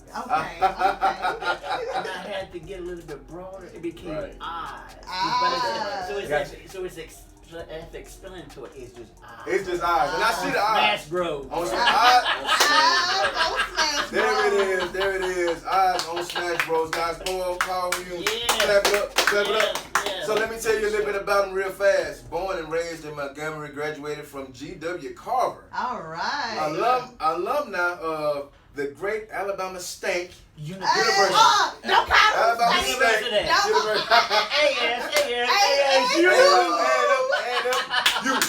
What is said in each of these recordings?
Okay. And I had to get a little bit broader. It became eyes. Ah. So it's I have to explain to it. It's just eyes. It's just eyes, and I see the eyes. Smash Bros. On some Eyes eyes. on Smash Bros. There it is. Eyes on Smash Bros. Guys, Paul Hoomes. Yeah. Clap it up. Clap it up. Yeah. So let me tell you a little bit about him real fast. Born and raised in Montgomery, graduated from G.W. Carver. All right. Alumni of the great Alabama State University. Don't count Alabama it. State University. ASU. You. Woo,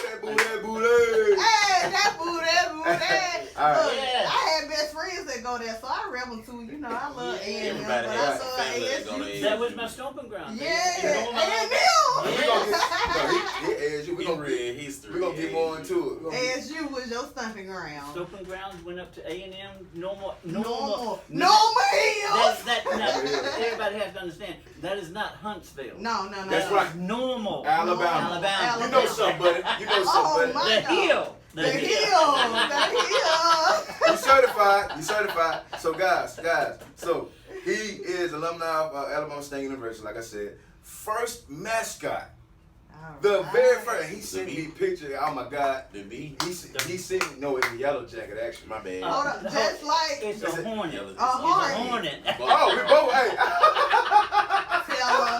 that boo. Hey, that boo. All right. Look, Yeah. I had best friends that go there, so I rebel too. You know, I love A&M, but Everybody I has love family that go to ASU. ASU. That was my stomping ground. Yeah, You know, A&M. We gonna get, he gonna read history. we gonna get more into it. ASU was your stomping ground. Stomping grounds went up to A&M. No more No hills. Now, everybody has to understand that is not Huntsville. No. That's right. Normal. Alabama. Alabama. You know something, buddy. Oh, my The God. hill. The hill. You certified. So guys, so he is alumni of Alabama State University, like I said. First mascot. The very first, he sent me a picture. Oh my God. The bee. He sent me, no, it's a yellow jacket actually. My bad. Hold up, just like It's a hornet. a hornet. Oh, we both, hey. Tell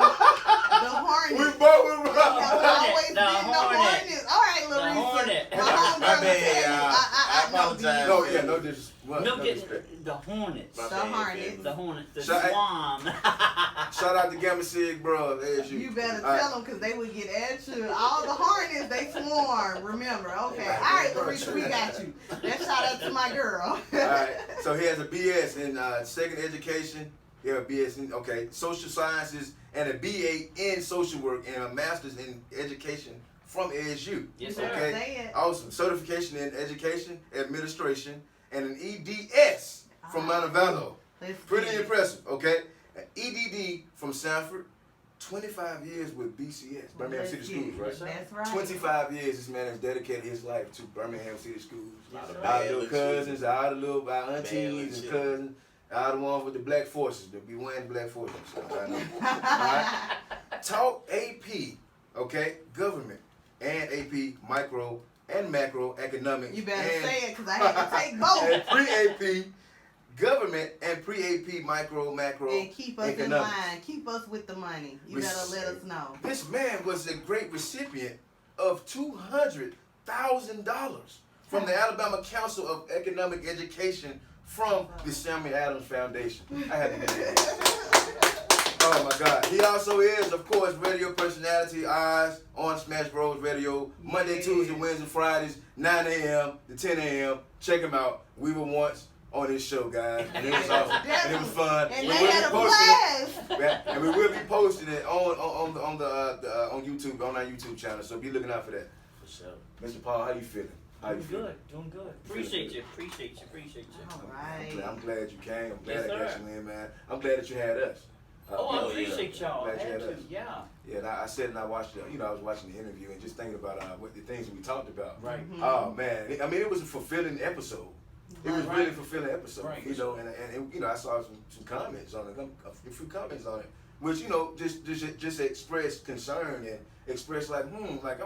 the hornet. We both were Always been The the hornet. hornet. All right, The Larissa. hornet. My homegirl bad, said, y'all. I apologize. No, yeah, no disrespect. No No getting disrespect. the hornets. My The bad, hornet. family. The hornets. The Shout- swarm. Shout out to Gamma Sig, bro. ASU. You better All right. tell them because they would get at you. All the hornets, they swarm. Remember, okay. All right, Larissa, we got you. Let's shout out to my girl. All right. So he has a BS in second education. He has a BS in social sciences and a BA in social work and a master's in education from ASU. Yes, sir. Okay. Say it. Awesome. Certification in education administration and an EDS from Montevallo. Let's Pretty get it. impressive. Okay. An EDD from Sanford. 25 years with BCS, Birmingham Let's City get Schools, it. right? That's right. 25 years this man has dedicated his life to Birmingham City Schools. Yes, sir. Our little cousins, our little aunties and Bad cousins, our the ones with the black forces, the be wearing the black forces. Alright? Taught AP, okay, government and AP micro and macro economics. You better and, say it because I had to take both. and pre-AP government and pre-AP micro macro And keep us in economics. line. Keep us with the money. You better let us know. This man was a great recipient of $200,000 from the Alabama Council of Economic Education from the Samuel Adams Foundation. I had to get that. Oh my God. He also is, of course, radio personality, Eyes on Smash Bros. Radio, Monday, Yes. Tuesday, Wednesday, Fridays, 9 a.m. to 10 a.m. Check him out. We were once on this show, guys, and it was awesome, and it was fun. And We they will had be a posting it. blast. Yeah, and we will be posting it on YouTube, on our YouTube channel. So be looking out for that. For sure. Mr. Paul, how you feeling? How you Doing feeling? good. Doing good. Appreciate you. Appreciate you. Appreciate you. All right. I'm glad you came. I'm glad Yes, I got sir. you in, man. I'm glad that you had us. Oh, Oh, I yeah. appreciate y'all. Glad you had Had to. us. Yeah. Yeah, and I said, and I watched it. I was watching the interview and just thinking about what the things that we talked about. Right. Oh man, I mean, it was a fulfilling episode. It was Right. really a fulfilling episode. Right. You know, and I saw some comments on it, a few comments on it, which just expressed concern and expressed like I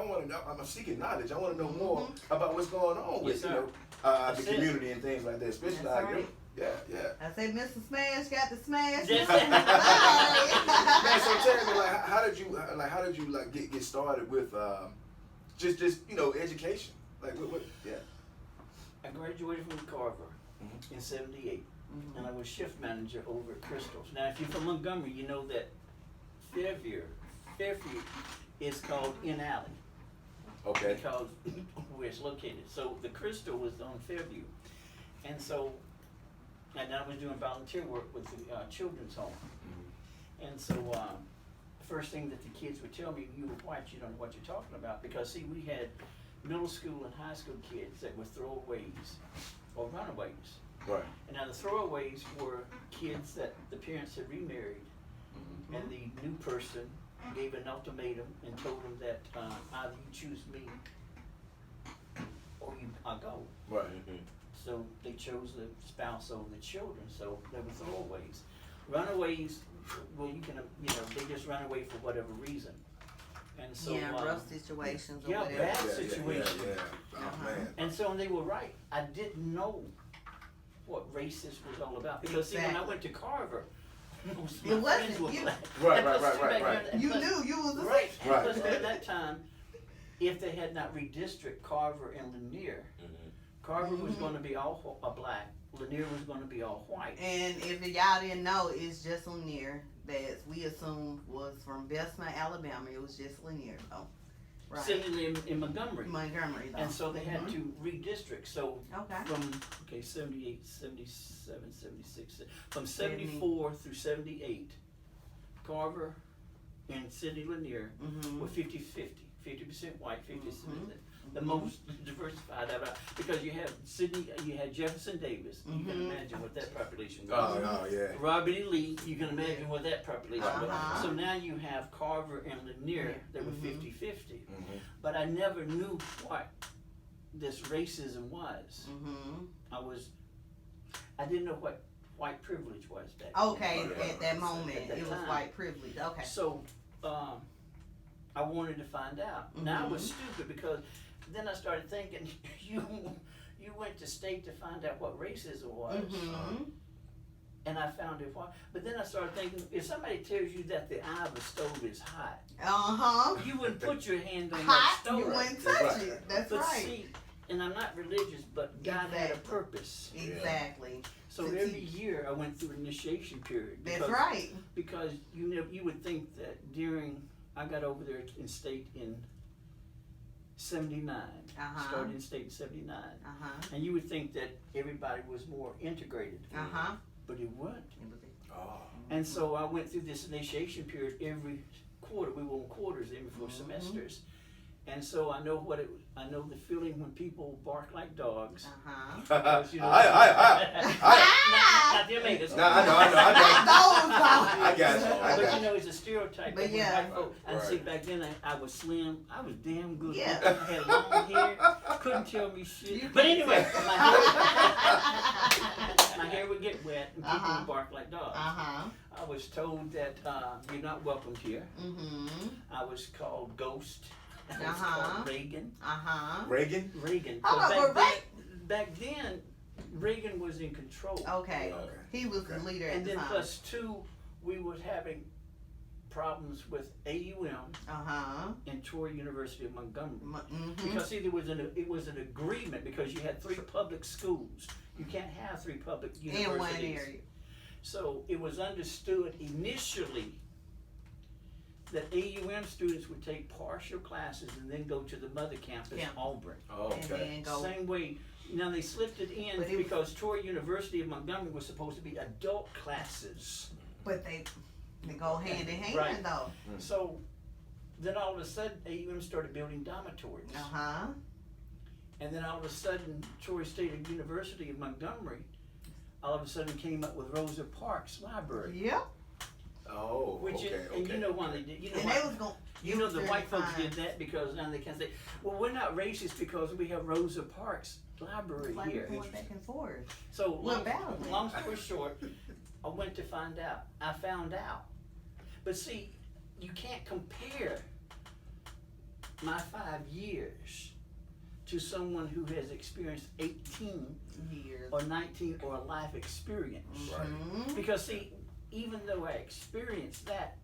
want to know. I'm seeking knowledge. I want to know more about what's going on with Yes, sir. the That's it. community and things like that. Especially That's like right. yeah. I say, Mr. Smash got the smash. Yes. Sorry. Man, so tell me, like, how did you get started with just education? Like, what? Yeah. I graduated from Carver in '78, and I was shift manager over at Crystals. Now, if you're from Montgomery, you know that Fairview is called In Alley Okay. because where it's located. So the Crystal was on Fairview, and so, and I was doing volunteer work with the children's home, and so the first thing that the kids would tell me, "You were white, you don't know what you're talking about," because see, we had middle school and high school kids that were throwaways or runaways. Right. And now the throwaways were kids that the parents had remarried, and the new person gave an ultimatum and told them that either you choose me or I'll go. Right. so they chose the spouse over the children, so they were throwaways. Runaways, well, you can, they just run away for whatever reason. And so, rough situations or yeah, whatever. bad situations. Yeah. Oh, man. And so, and they were right. I didn't know what racist was all about. Because see, when I went to Carver, most of my friends were black. Right. You knew you was the Right. same. Right. Plus at that time, if they had not redistricted Carver and Lanier, Carver was going to be all black, Lanier was going to be all white. And if y'all didn't know, it's just Lanier that we assumed was from Bessemer, Alabama. It was just Lanier, though. Right. Sitting in Montgomery. Montgomery, though. And so they had to redistrict. So Okay. from 78, 77, 76, from 74 through 78, Carver and Sidney Lanier were 50-50. 50% white, 50%. The most diversified out of, because you have Sidney, you had Jefferson Davis. You can imagine what that population was. Oh, yeah. Robert E. Lee, you can imagine what that population was. So now you have Carver and Lanier that were 50-50. But I never knew what this racism was. I didn't know what white privilege was back then. Okay, at that moment, At that it was time. white privilege. Okay. So, I wanted to find out. Now I was stupid because then I started thinking, you went to state to find out what racism was, and I found it why. But then I started thinking, if somebody tells you that the eye of a stove is hot, you wouldn't put your hand on that Hot, stove. you wouldn't touch it. That's But right. see, and I'm not religious, but God had a purpose. Exactly. So To every teach. year I went through an initiation period. That's right. Because you would think that during, I got over there in state in 79, started in state in 79, and you would think that everybody was more integrated, but it wasn't. And so I went through this initiation period every quarter. We were on quarters every 4 semesters. And so I know I know the feeling when people bark like dogs. Because, I not the Amigas. No, I know. I got you. But you know, it's a stereotype. But But yeah. white folk, and see, back then I was slim. I was damn good. Yeah. I had long hair. Couldn't tell me shit. But anyway, my hair would get wet and people would bark like dogs. I was told that you're not welcomed here. I was called Ghost. I was called Reagan. Reagan? Reagan. Oh, Back then, Reagan was in control. Okay. He was the leader at And the then time. plus 2, we were having problems with AUM and Troy University of Montgomery. Because see, it was an agreement because you had 3 public schools. You can't have 3 public universities. In one area. So it was understood initially that AUM students would take partial classes and then go to the mother campus, Auburn. Oh, And then go. Same way. Now they slipped it in But it because Troy University of Montgomery was supposed to be adult classes. But they go hand in hand, Right. though. So then all of a sudden AUM started building dormitories. And then all of a sudden Troy State University of Montgomery all of a sudden came up with Rosa Parks Library. Yep. Oh, Which is, and you know why they did. You know And why, they was going. you know the white folks did that because now they can say, well, we're not racist because we have Rosa Parks Library Like here. going back and forth. So long story short, I went to find out. I found out. But see, you can't compare my 5 years to someone who has experienced 18 Years. or 19 or a life experience. Because see, even though I experienced that,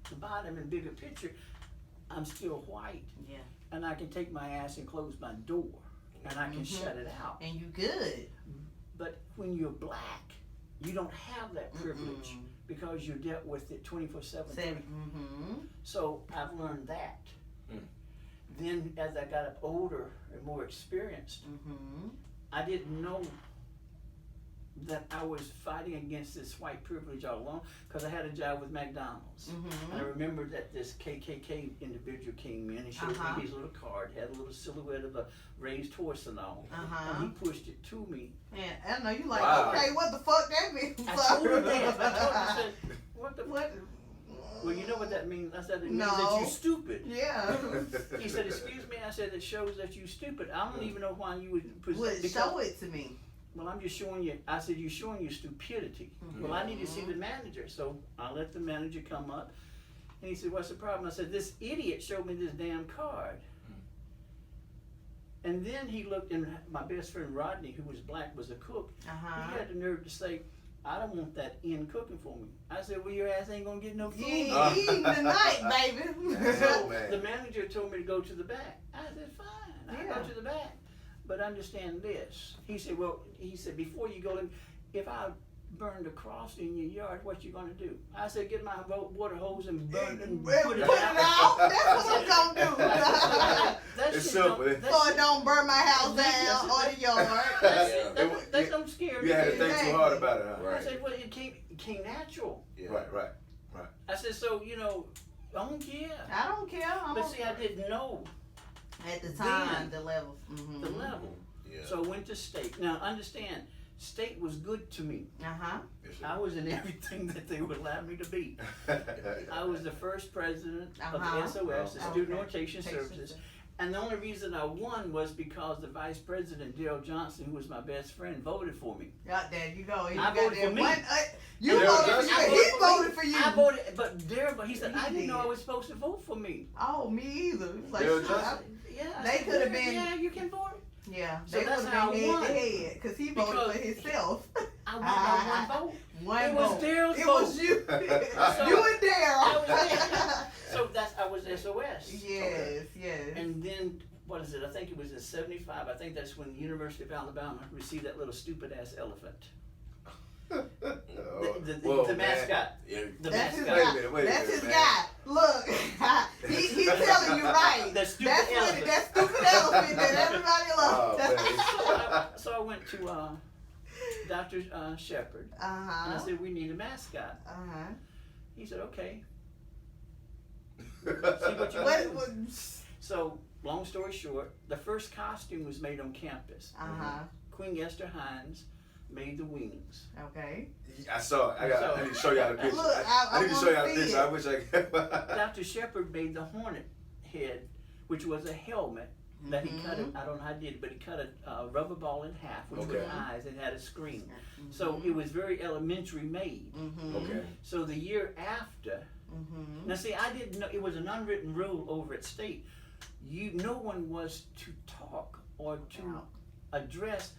the bottom and bigger picture, I'm still white. Yeah. And I can take my ass and close my door. And I can shut it out. And you good. But when you're black, you don't have that privilege because you're dealt with it 24/7. So I've learned that. Then as I got up older and more experienced, I didn't know that I was fighting against this white privilege all along because I had a job with McDonald's. And I remember that this KKK individual came in and showed me his little card, had a little silhouette of a raised horse and all. And he pushed it to me. Man, I know you like, Wow. okay, what the fuck that means? I told him that. I said, what the fuck? Well, you know what that means? I said, it means No. that you're stupid. Yeah. He said, excuse me. I said, it shows that you're stupid. I don't even know why you would Well, present. show it to me. Well, I'm just showing you. I said, you're showing your stupidity. Well, I need to see the manager. So I let the manager come up. And he said, what's the problem? I said, this idiot showed me this damn card. And then he looked, and my best friend Rodney, who was black, was a cook. He had the nerve to say, I don't want that in cooking for me. I said, well, your ass ain't gonna get no food. You ain't eating tonight, baby. So man. the manager told me to go to the back. I said, fine, I'll go to the back. But understand this. He said, well, before you go in, if I burned a cross in your yard, what you gonna do? I said, get my water hose and burn it and put it out. That's what I'm gonna do. That It's shit simple. So it don't burn my house down or the yard. That don't scare me. You had to think too hard about it, huh? I said, well, it came natural. Yeah. Right. I said, so, I don't care. I don't care. But see, I didn't know At the time, Then, the levels. the level. Yeah. So I went to state. Now, understand, state was good to me. I was in everything that they would allow me to be. I was the first president of the SOS, the Student Orientation Services. And the only reason I won was because the vice president, Daryl Johnson, who was my best friend, voted for me. Yeah, there you go. I voted for me. You voted for me. He voted for you. I voted, but Daryl, he said, I didn't know I was supposed to vote for me. Oh, me either. Like, Daryl Johnson? Yeah. They could have been. Yeah, you can vote. Yeah, So they would that's have how been I won. head to head because he voted Because for himself. I won by one vote. One It was vote. Daryl's It vote. was you. So- You and Daryl. So I was SOS. Yes, yes. And then, what is it? I think it was in '75. I think that's when the University of Alabama received that little stupid ass elephant. The mascot. Yeah. The That's his mascot. Wait a That's minute, his man. guy. Look, he's telling you right. That stupid That's elephant. that stupid elephant that everybody Oh, loves. man. So I went to Dr. Shepard, and I said, we need a mascot. He said, okay. See what you want to do. So, long story short, the first costume was made on campus. Queen Esther Hines made the wings. Okay. I saw it. I need to show y'all the picture. Look, I need to show y'all the see picture. it. I wish I could. Dr. Shepard made the hornet head, which was a helmet that he cut. I don't know how he did it, but he cut a rubber ball in half, which was eyes, and had a screen. So it was very elementary made. Okay. So the year after, now see, I didn't know, it was an unwritten rule over at State. No one was to talk or to address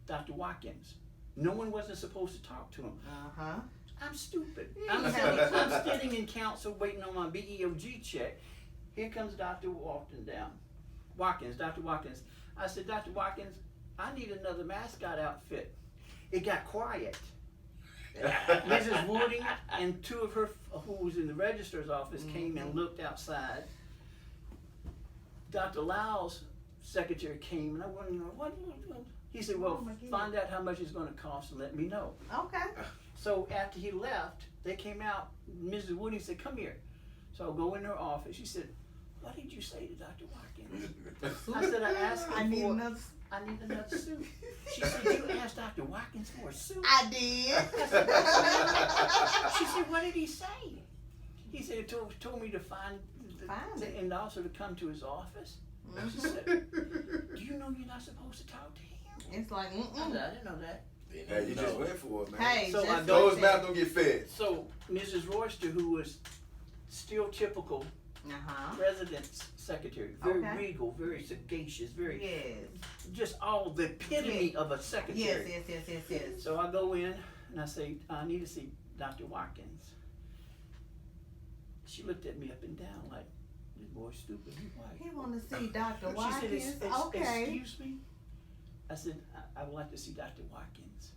Dr. Watkins. No one wasn't supposed to talk to him. I'm stupid. I'm sitting in council waiting on my BEOG check. Here comes Dr. Watkins, Dr. Watkins. I said, Dr. Watkins, I need another mascot outfit. It got quiet. Mrs. Wooding and two of her, who was in the registrar's office, came and looked outside. Dr. Lyle's secretary came, and I wanted to know, what? He said, well, find out how much it's going to cost and let me know. Okay. So after he left, they came out. Mrs. Wooding said, come here. So I go in her office. She said, what did you say to Dr. Watkins? I said, I asked him I need for, another. I need another suit. She said, you asked Dr. Watkins for a suit? I did. She said, what did he say? He said, he told me to find it. And also to come to his office. She said, do you know you're not supposed to talk to him? It's like, I said, I didn't know that. Hey, you just went for it, man. Hey, So I Those mouths don't get fed. So Mrs. Royster, who was still typical president's secretary, very regal, very sagacious, very just all the epitome of a secretary. Yes. So I go in and I say, I need to see Dr. Watkins. She looked at me up and down like, this boy's stupid. He's white. He want to see Dr. She Watkins. said, Okay. excuse me? I said, I would like to see Dr. Watkins.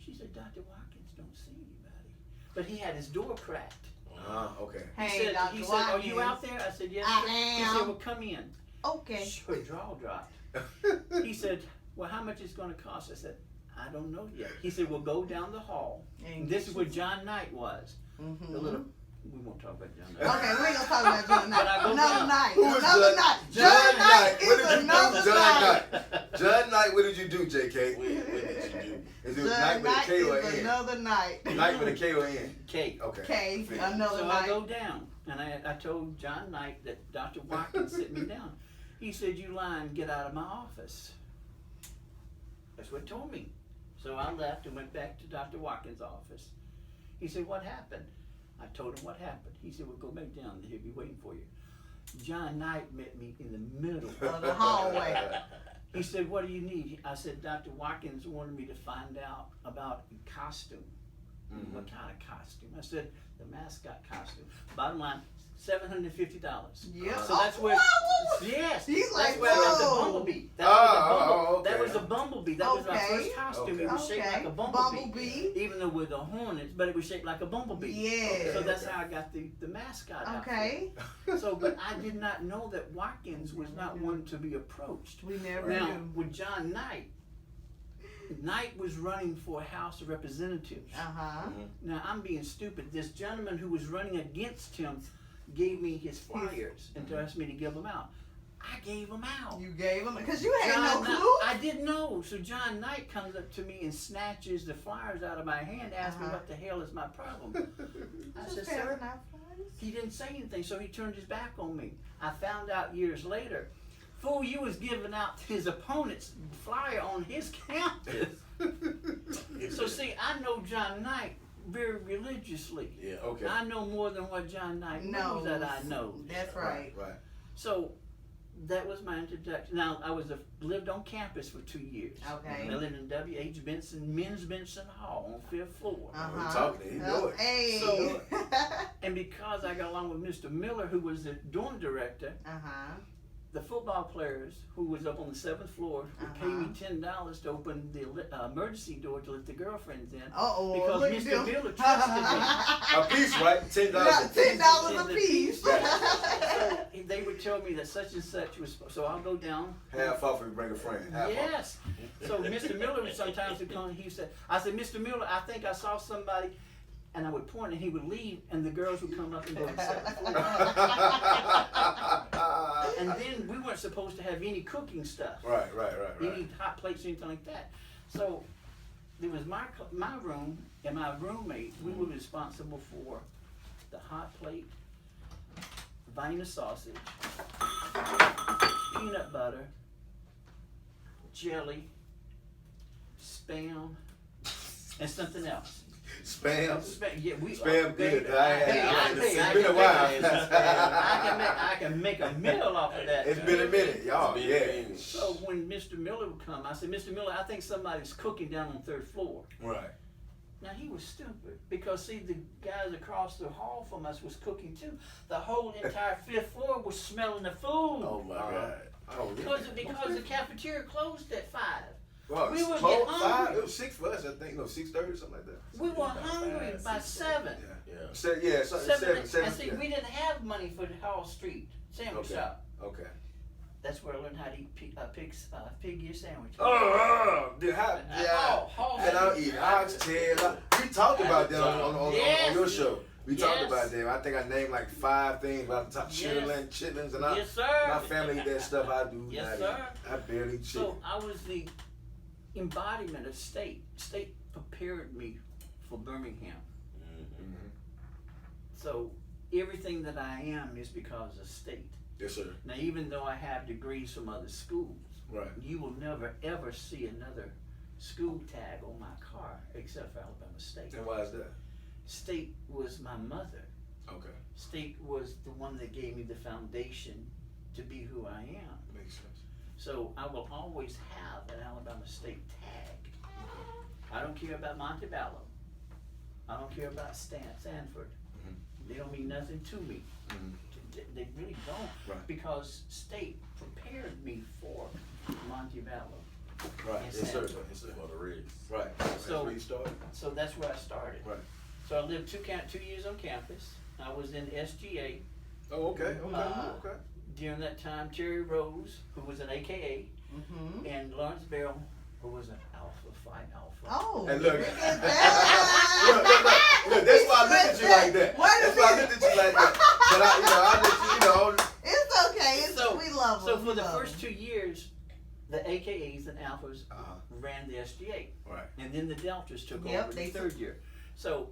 She said, Dr. Watkins don't see anybody. But he had his door cracked. Okay. Hey, Dr. He said, Watkins. are you out there? I said, yes, I sir. am. He said, well, come in. Okay. Her jaw dropped. He said, well, how much is it going to cost? I said, I don't know yet. He said, well, go down the hall. And this is where John Knight was. The little, we won't talk about John Knight. Okay, we ain't gonna talk about John Knight. But I go Another down. night. Who is Another night. John Knight What is did you do, another John night. Knight? John Knight, what did you do, JK? What did you do? Is it night with a K or is N? another night. Night with a K or N? K. Okay. K, Finish. another So night. I go down, and I told John Knight that Dr. Watkins sit me down. He said, "You lying, get out of my office." That's what he told me. So I left and went back to Dr. Watkins' office. He said, "What happened?" I told him what happened. He said, "Well, go back down. He'll be waiting for you." John Knight met me in the middle Of the hallway. He said, "What do you need?" I said, "Dr. Watkins wanted me to find out about costume." Mhm. What kind of costume? I said, "The mascot costume." Bottom line, $750. Yeah. So that's where, yes, He's that's like, where I got the whoa. bumblebee. That Okay. was a bumblebee. That was my Okay. first costume. It was shaped Okay. like a bumblebee. Bumblebee. Even though with the hornets, but it was shaped like a bumblebee. Yeah. So that's how I got the mascot outfit. Okay. So, but I did not know that Watkins was not one to be approached. We never Now, knew. with John Knight, Knight was running for House of Representatives. Uh-huh. Now, I'm being stupid. This gentleman who was running against him gave me his flyers and asked me to give them out. I gave them out. You gave him, because you had John no Knight- clue. I didn't know. So John Knight comes up to me and snatches the flyers out of my hand, asks me Uh-huh. what the hell is my problem. I Just said, passing "Sir," out flyers. he didn't say anything, so he turned his back on me. I found out years later, fool, you was giving out his opponent's flyer on his campus. So see, I know John Knight very religiously. Yeah. Okay. I know more than what John Knight knows that I know. That's right. Right. So that was my introduction. Now I lived on campus for 2 years. Okay. I lived in W.H. Benson, Men's Benson Hall on 5th floor. We Uh-huh. talking, he know it. Hey. So- And because I got along with Mr. Miller, who was the dorm director, uh-huh. the football players who was up on the 7th floor would pay me $10 to open the emergency door to let the girlfriends in. Uh-oh. Because look at Mr. them. Miller trusted me. A piece, right? $10. Yeah, $10 a $10 piece. So they would tell me that such and such was, so I'll go down. Half off if you bring a friend. Half off. Yes. So Mr. Miller would sometimes would come, he said, I said, "Mr. Miller, I think I saw somebody," and I would point and he would leave and the girls would come up and go to the 7th floor. And then we weren't supposed to have any cooking stuff. Right. Any hot plates or anything like that. So there was my room and my roommate. We were responsible for the hot plate, Vienna sausage, peanut butter, jelly, Spam, and something else. Spam. Yeah, Spam good. It's been a while. I can make a meal off of that. It's been a minute, y'all. It's been Yeah. a minute. So when Mr. Miller would come, I said, "Mr. Miller, I think somebody's cooking down on 3rd floor." Right. Now he was stupid because see the guys across the hall from us was cooking too. The whole entire 5th floor was smelling the food. Oh my God. Oh, Because the cafeteria closed at 5. Well, we would twelve, get hungry. 5, it was 6 for us, I think. No, 6:30, something like that. We were hungry by 7. Yeah. Yeah, seven. And see, we didn't have money for the Hall Street sandwich Okay. shop. Okay. That's where I learned how to eat pig ear sandwich. Dude, how? Hall And I'll Street. eat oxtail. We talked about that on Yes. your show. We talked Yes. about that. I think I named like 5 things about the top Yes. chitlins, and Yes, sir. my family eat that stuff. I do. Yes, not eat. sir. I barely eat chicken. So I was the embodiment of state. State prepared me for Birmingham. Mhm. So everything that I am is because of state. Yes, sir. Now, even though I have degrees from other schools, Right. you will never ever see another school tag on my car except for Alabama State. And why is that? State was my mother. Okay. State was the one that gave me the foundation to be who I am. Makes sense. So I will always have an Alabama State tag. I don't care about Montebello. I don't care about Sanford. Mhm. They don't mean nothing to me. Mhm. They really don't. Right. Because state prepared me for Montebello. Right. Yes, Yes, sir. sir. Yes, sir. For the Reds. Right. That's So- where you started. So that's where I started. Right. So I lived 2 years on campus. I was in SGA. Oh, okay. Okay. Okay. During that time, Terry Rose, who was an AKA, Mm-hmm. and Lawrence Bell, who was an Alpha Phi Alpha. Oh, And look. look at that. Look, that's why I looked at you like that. Wait a That's why I minute. looked at you like that. But I let you, It's okay. So- We love So them. for the We love first them. 2 years, the AKAs and Alphas ran the SGA. Right. And then the Deltas took over the third year. So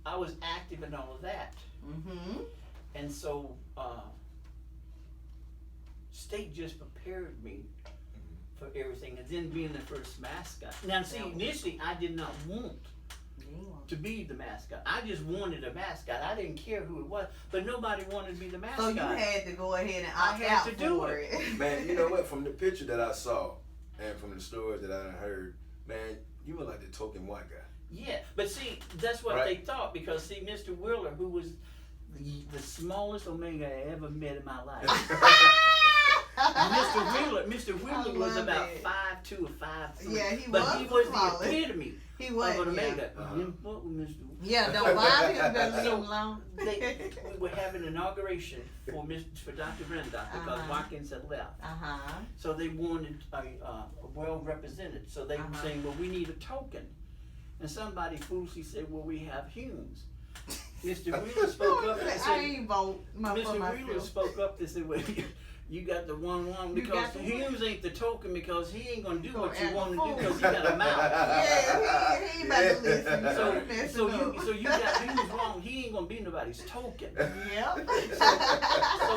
I was active in all of that. Mm-hmm. And so state just prepared me for everything. And then being the first mascot. Now see, initially I did not want to be the mascot. I just wanted a mascot. I didn't care who it was, but nobody wanted to be the mascot. So you had to go ahead and I opt had out to do for it. Man, you know what? From the picture that I saw and from the stories that I heard, man, you were like the token white guy. Yeah, but see, that's what they thought, because see, Mr. Wheeler, who was the smallest Omega I ever met in my life. Mr. Wheeler was about 5'2" or 5'3". Yeah, he but was he was smallest. the epitome He was, of an yeah. Omega. What was Mr. Yeah, don't bother him, better leave him alone. We were having an inauguration for Dr. Brenda because Watkins had left. So they wanted a well represented. So they were saying, well, we need a token. And somebody foolishly said, well, we have Hoomes. Mr. Wheeler spoke up and I said, ain't vote Mr. Wheeler spoke up and said, well, you got the wrong because Hoomes ain't the token, because he ain't gonna do what you want to do because he got a mouth. Yeah, he ain't about to listen. So you got Hoomes wrong. He ain't gonna be nobody's token. Yep. So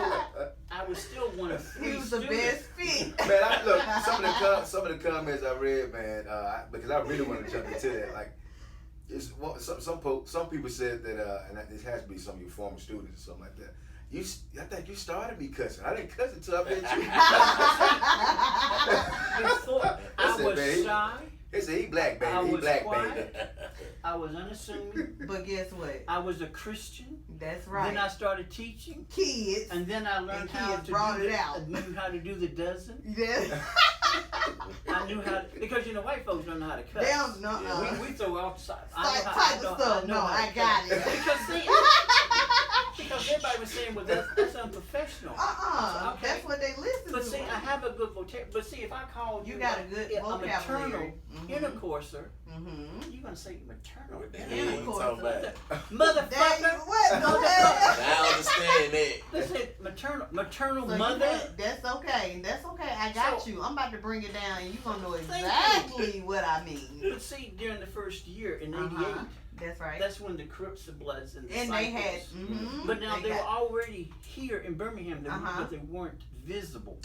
I was still one of 3 He was the students. best fit. Man, look, some of the comments I read, man, because I really want to jump into that. Like, it's some people said that, and this has to be some of your former students or something like that. I think you started me cussing. I didn't cuss until I met you. Before I was shy. He said he black baby. I He was black quiet. baby. I was unassuming. But guess what? I was a Christian. That's right. Then I started teaching. Kids. And then I learned how to knew how to do the dozen. Yes. I knew how to, because white folks don't know how to cut. They don't know. We throw outside. Type of stuff. No, I got it. Because see, because everybody was saying, well, that's unprofessional. Okay. That's what they listen to. But see, I have a good vocabulary. But see, if I called you got a good vocabulary. A maternal intercourser, you're gonna say maternal intercourser. Motherfucker. What? I understand that. Listen, maternal So mother. That's okay. That's okay. I got you. I'm about to bring it down, and you're gonna know Thank exactly what I mean. But see, during the first year in '88. That's right. That's when the Crips, the Bloods, and the And Cycles. they had, But now they were already here in Birmingham, but they weren't visible.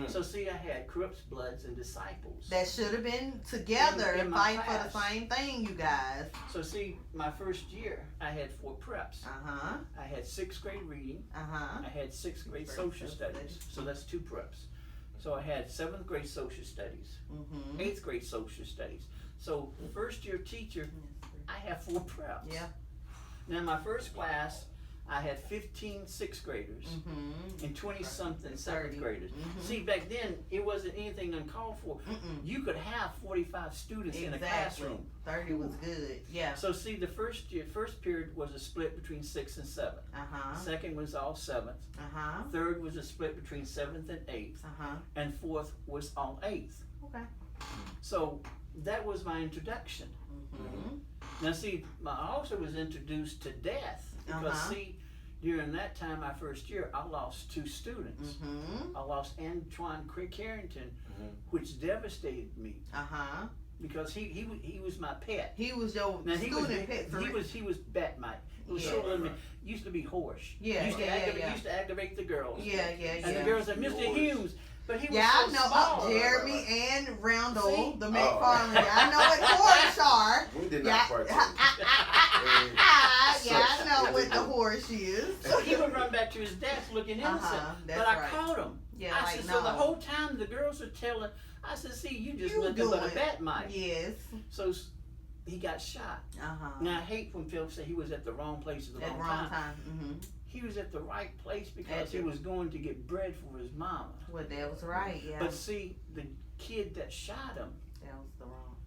So see, I had Crips, Bloods, and Disciples. That should have been together in fighting class. for the same thing, you guys. So see, my first year, I had 4 preps. I had 6th grade reading. I had 6th grade social studies. So that's 2 preps. So I had 7th grade social studies, 8th grade social studies. So first year teacher, I have 4 preps. Yeah. Now my first class, I had 15 6th graders and 20-something 7th graders. See, back then, it wasn't anything uncalled for. You could have 45 students in a classroom. 30 was good, yeah. So see, the first period was a split between 6th and 7th. Second was all 7th. Third was a split between 7th and 8th. And 4th was all 8th. Okay. So that was my introduction. Now see, I also was introduced to death, because see, during that time, my first year, I lost 2 students. I lost Antoine Carrington, which devastated me. Because he was my pet. He was your student pet. He was Batmite. It was sort of used to be harsh. Used to aggravate the girls. And the girls said, Mr. Hoomes. But he was I so know small. Jeremy and Roundel, See? the McFarlane. I know what horse are. We did not partake. I know what the horse is. So he would run back to his desk looking innocent. But I caught him. I said, so the whole time the girls were telling, I said, see, you just looking for the Batmite. Yes. So he got shot. Now I hate when people say he was at the wrong place at the wrong time. He was at the right place because he was going to get bread for his mama. Well, that was right, yeah. But see, the kid that shot him, that was the wrong.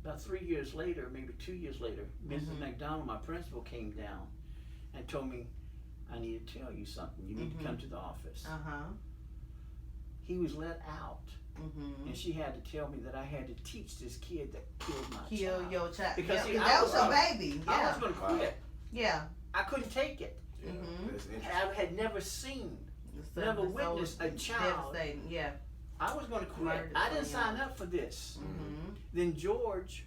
about 3 years later, maybe 2 years later, Mrs. McDonald, my principal, came down and told me, I need to tell you something. You need to come to the office. He was let out. And she had to tell me that I had to teach this kid that killed my child. Kill your child. Because see, that was your baby. Yeah. I was going to quit. Yeah. I couldn't take it. I had never seen, never witnessed a child devastating. Yeah. I was going to quit. Murdered I didn't so sign young. up for this. Mm-hmm. Then George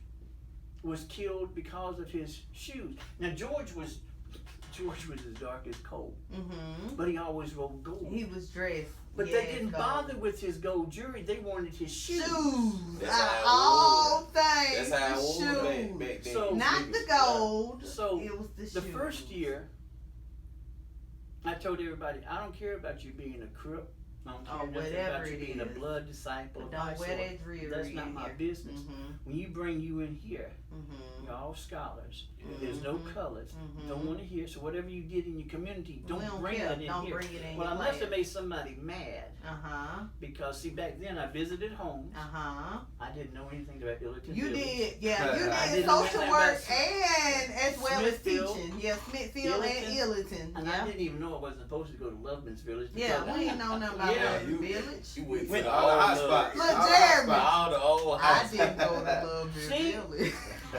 was killed because of his shoes. Now George was as dark as coal, Mm-hmm. but he always wore gold. He was dressed. But yes, they didn't gold. bother with his gold jewelry. They wanted his shoes. Shoes. That's Out of how it all was. things, That's how it the was shoes. back then. So- Not the gold. So it was the the shoes. first year, I told everybody, I don't care about you being a crook. I don't care Or nothing whatever about you it being a is. blood disciple. of Don't my wear sort. that jewelry That's not in my here. business. Mm-hmm. When you bring you in here, Mm-hmm. you're all scholars. Mhm. There's no colors. Mhm. Don't want to hear. So whatever you did in your community, We don't don't bring care. it in Don't here. bring it in Well, I your must have class. made somebody mad Uh-huh. because see, back then I visited homes. Uh-huh. I didn't know anything about Illiton You Village. did, yeah. You I did didn't know social anything work about and as well as Smithfield, teaching. Yeah, Smithfield and Illiton. And Yeah. I didn't even know I wasn't supposed to go to Loveman's Village. Yeah, because we ain't know nothing about Yeah, that you- village. You went to Went the all the old hot spots. Look, All the hot Jeremy. spots. all the old I houses. didn't go to Loveville See? Village.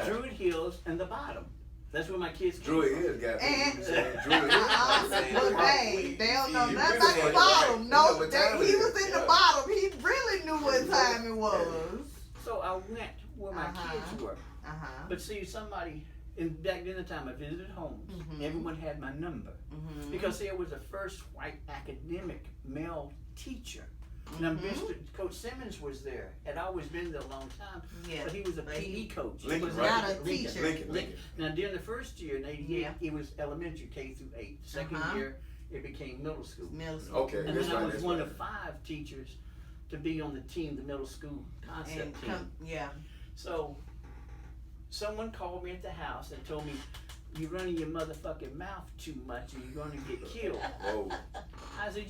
Druid Hills and the bottom. That's where my kids came Druid from. Hills got And- me. Druid Uh-uh. saying Look, the hey, they don't know You nothing really about said the it bottom. right. No, You know what time he it was is. in the Yeah. bottom. He really knew what time it was. So I went where my Uh-huh. kids were. Uh-huh. But see, somebody, back then the time I visited homes, Mhm. everyone had my number. Mm-hmm. Because there was the first white academic male teacher. Now, Mhm. Coach Simmons was there. Had always been there a long time, Yeah. but he was a But PE coach. He Lincoln, was right? Not a Lincoln. teacher. Lincoln. Now, during the first year in '88, Yeah. it was elementary K through 8. The 2nd Uh-huh. year, it became middle school. Middle school. Okay, And that's then I right, was that's one right. of 5 teachers to be on the team, the middle school concept And team. yeah. So, someone called me at the house and told me, "You're running your motherfucking mouth too much and you're gonna get killed." Whoa. I said,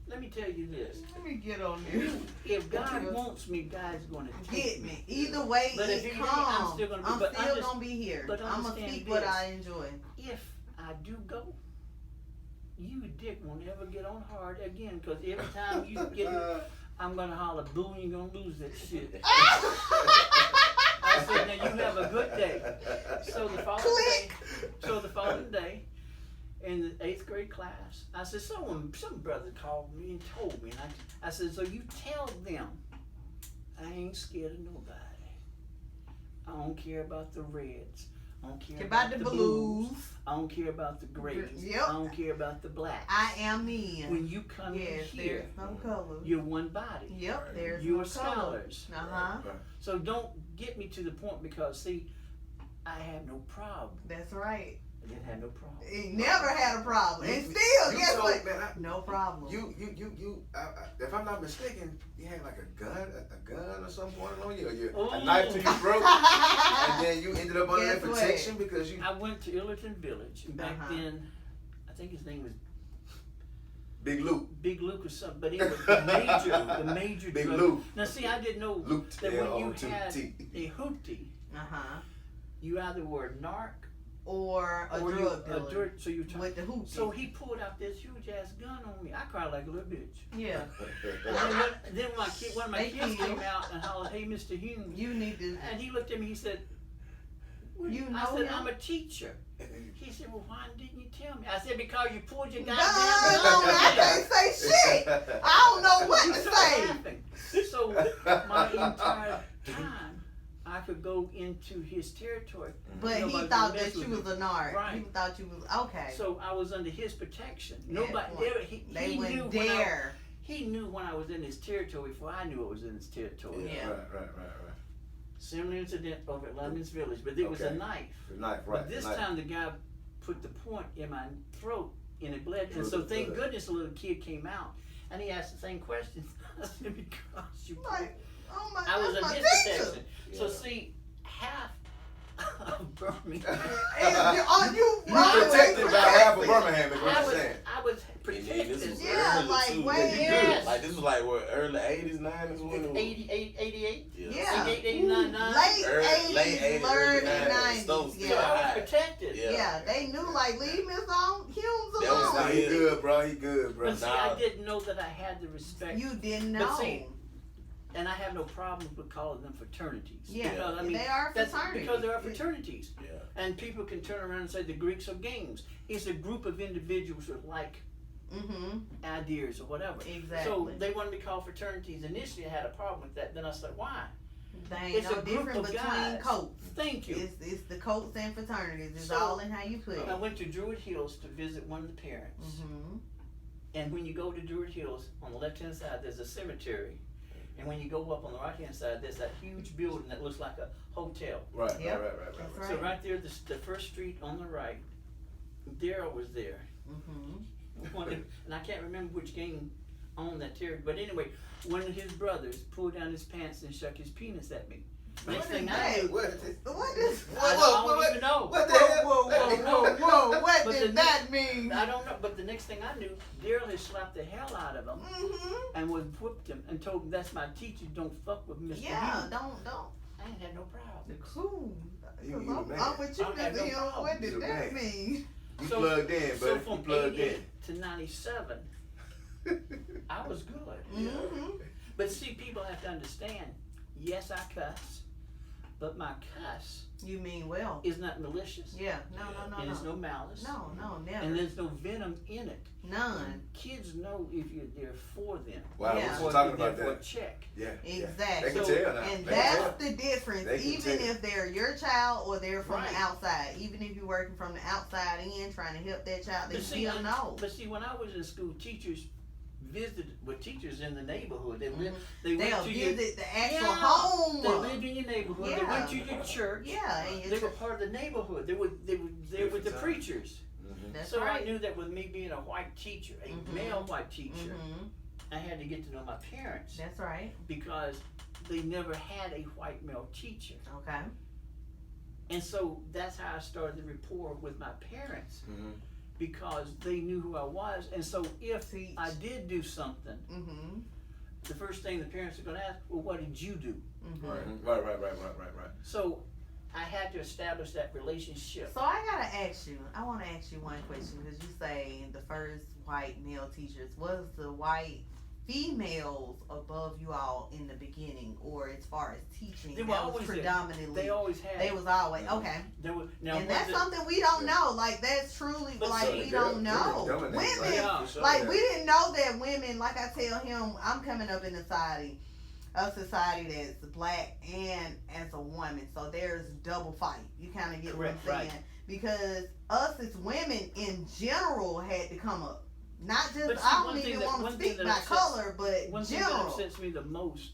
let me tell you this. Let me get on this. If God wants me, God's gonna take Get me. Either way, But if it he ain't, comes. I'm still gonna be- but I just- gonna be here. but I'm gonna understand speak what this. I enjoy. If I do go, you dick won't ever get on hard again, because every time you get it, I'm gonna holler boo and you're gonna lose that shit. I said, now you have a good day. So the following day, in the 8th grade class, I said, some brother called me and told me, and I said, so you tell them I ain't scared of nobody. I don't care about the Reds. I don't care About the blues. I don't care about the Grays. Yep. I don't care about the Blacks. I am me. When you come Yes, in here, there's no color. you're one body. Yep, there's You no are color. scholars. Uh-huh. So don't get me to the point because, see, I have no problem. That's right. I didn't have no problem. He never had a problem. And still, You guess told- what? man, No problem. if I'm not mistaken, you had like a gun or something pointed on you, or Oh. a knife to your throat, and then you ended up under that Guess what? protection because you I went to Illiton Village, and back Uh-huh. then, I think his name was Big Luke, Big Luke or something, but it was the major Big drug. Luke, Now, see, I didn't know Luke that when you L-O-T-T. had a hoopty, Uh-huh. you either were a narc Or a or drug you, dealer. so you trying. With the hoop. So he pulled out this huge ass gun on me. I cried like a little bitch. Yeah. And then one of my They kids kill. came out and hollered, "Hey, Mr. Hoomes!" You need to. And he looked at me. He said, You I know said, him? "I'm a teacher." He said, "Well, why didn't you tell me?" I said, "Because you pulled your God, goddamn I gun." can't say shit. I don't know what He to started say. laughing. So my entire time, I could go into his territory. But he Nobody thought would mess that you with was me. a narc. Right. He thought you was okay. So I was under his protection. At Nobody, point. he They knew wouldn't when I, dare. he knew when I was in his territory before I knew I was in his territory. Yeah. Right. Similar incident over at London's Village, but it was a Okay. knife. The knife, right? But this the knife. time the guy put the point in my throat and it bled. And Through so the thank blood. goodness a little kid came out and he asked the same question. I said, because you Like, oh my, I was that's in my his teacher. protection. So Yeah. see, half of Birmingham. And you You protected by half of protected. Birmingham, is what I you're was, saying. I was And then protected. this was Yeah, early like, too. way in. Like this was like what, early 80s, 90s when it was. 88, 88, Yeah. 88, 89, 9. Late Early 80s, 80s, early early 90s. 90s. So So Yeah. I was protected. Yeah. Yeah, they knew like leave Miss Hoomes That was alone. Nah, he good, bro. He good, bro. But see, I didn't know that I had the respect. You didn't But know. see, and I have no problem with calling them fraternities. Yeah, Because, I mean, they are that's fraternities. because there are fraternities. Yeah. And people can turn around and say the Greeks are games. It's a group of individuals who like ideas or whatever. Exactly. So they wanted me to call fraternities. Initially, I had a problem with that. Then I said, why? They ain't It's no a group difference of between guys. coats. Thank you. It's the coats and fraternities. It's So, all in how you put it. I went to Druid Hills to visit one of the parents. And when you go to Druid Hills, on the left-hand side, there's a cemetery. And when you go up on the right-hand side, there's that huge building that looks like a hotel. Right, Yep. right. That's So right. right there, the first street on the right, Daryl was there. And I can't remember which gang owned that territory. But anyway, one of his brothers pulled down his pants and shook his penis at me. Next thing I knew, What is this? What is? I don't even know. What the hell? Whoa! What But did the that mean? I don't know, but the next thing I knew, Daryl had slapped the hell out of him and was whipped him and told him, "That's my teacher. Don't fuck with Mr. Yeah, Hughes." don't. I ain't had no problem. Cool. You I'm the man. with you, I had Mr. no Hill. problem. What You did the that man. mean? You So- plugged in, So buddy. from You plugged in. 88 to 97, I was good. But see, people have to understand. Yes, I cuss, but my cuss You mean well? is not malicious, Yeah. No. and there's no malice, No, never. and there's no venom in it. None. Kids know if you're there for them, Wow, Yeah. we're or talking if you're about there for a that. check. Yeah. Exactly. They can So- tell now. And They can that's the difference, They can even tell. if they're your child or they're from Right. the outside. Even if you're working from the outside in, trying to help that child, they But see, still know. But see, when I was in school, teachers visited with teachers in the neighborhood. They lived. They'll went to your. visit the actual Yeah. home. They lived in your neighborhood. They went to your church. Yeah, and They your were part of the neighborhood. They were there with the Different time. preachers. That's So right. I knew that with me being a white teacher, a male white teacher, I had to get to know my parents That's right. because they never had a white male teacher. Okay. And so that's how I started the rapport with my parents because they knew who I was. And so if Teach. I did do something, the first thing the parents are going to ask, well, what did you do? Right. So I had to establish that relationship. So I gotta ask you. I want to ask you one question because you say the first white male teachers was the white females above you all in the beginning, or as far as teaching, They were that was always there. predominantly. They always had. They was always okay. There was, now, And was that's it- something we don't know. Like that's truly But like see, we don't know. Women, Yeah. like we didn't know that women. Like I tell him, I'm coming up in a society that's black and as a woman. So there's double fight. You kind of get Correct, what I'm saying? right. Because us as women in general had to come up. Not just But see, I one don't thing even that- want one to thing speak that by upsets- color, but One thing that general. upsets me the most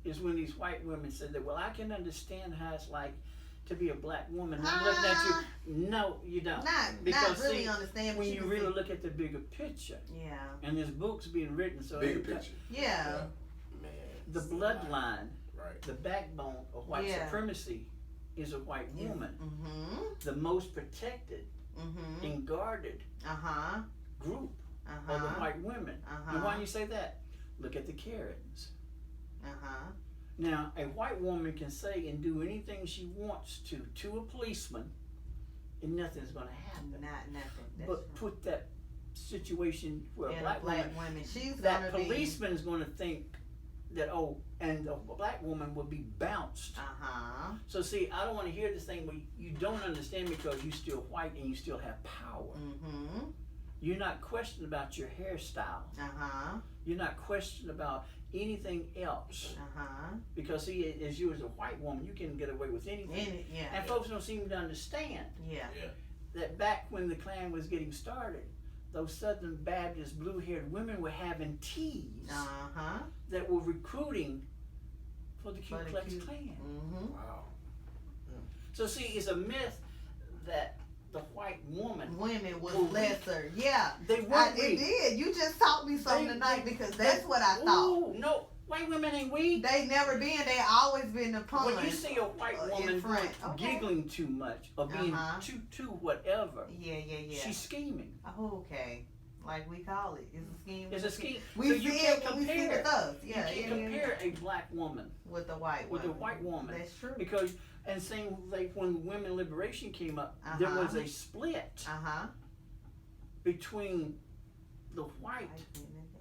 is when these white women said that, well, I can understand how it's like to be a black woman. And I'm looking at you. No, you don't. Not Because, really see, understand what When you can really see. look at the bigger picture, Yeah. and there's books being written, so Bigger every time- picture. Yeah. Man, the bloodline, right. the backbone of white Yeah. supremacy is a white woman. Mm-hmm. The most protected Mm-hmm. and guarded Uh-huh. group Uh-huh. are the white women. Uh-huh. And why do you say that? Look at the Karens. Uh-huh. Now, a white woman can say and do anything she wants to a policeman, and nothing's going to happen. Not nothing. That's But true. put that situation where And a black woman, she's that gonna policeman is going to think that, oh, and the black woman will be bounced. Uh-huh. So see, I don't want to hear this thing where you don't understand because you're still white and you still have power. Mm-hmm. You're not questioning about your hairstyle. Uh-huh. You're not questioning about anything else. Uh-huh. Because see, as you as a white woman, you can get away with anything. Yeah. And folks don't seem to understand Yeah. that back when the Klan was getting started, those Southern Baptist blue-haired women were having teas Uh-huh. that were recruiting for the Ku For the Klux Ku- Klan. Mm-hmm. Wow. So see, it's a myth that the white woman, Women was Were weak. lesser. Yeah. they weren't It weak. did. You just taught me something They- tonight they- because that's what I thought. Ooh, no, white women ain't weak. They never been. They always been the pawns. When you see a white in woman front. Okay. giggling too much or being Uh-huh. too whatever, Yeah. she's scheming. Okay. Like we call it. It's a scheme. It's a scheme. We So see you it can't when we see compare. the thugs. Yeah. You can't compare a black woman with the white with a woman. white woman. That's true. Because, and same like when women liberation came up, there Uh-huh. was a split Uh-huh. between the white.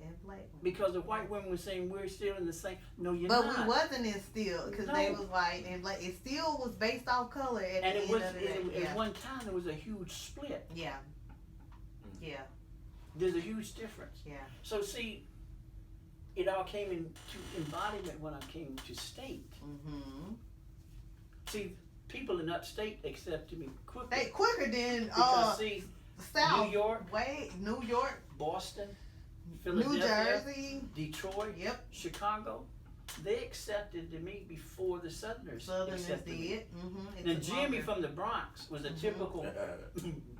And black women. Because the white women were saying we're still in the same. No, you're But not. we wasn't in still because they No. was white and black. It still was based off color at And the it was end of the day. at one time there was a huge split. Yeah. Yeah. There's a huge difference. Yeah. So see, it all came into embodiment when I came to state. Mm-hmm. See, people in upstate accepted me quicker. They quicker than Because see, South. New York, New York, Boston, New Philadelphia, Jersey. Detroit, Yep. Chicago, they accepted me before the Southerners Southerners accepted me. did. Mm-hmm. Now Jimmy from the Bronx was a typical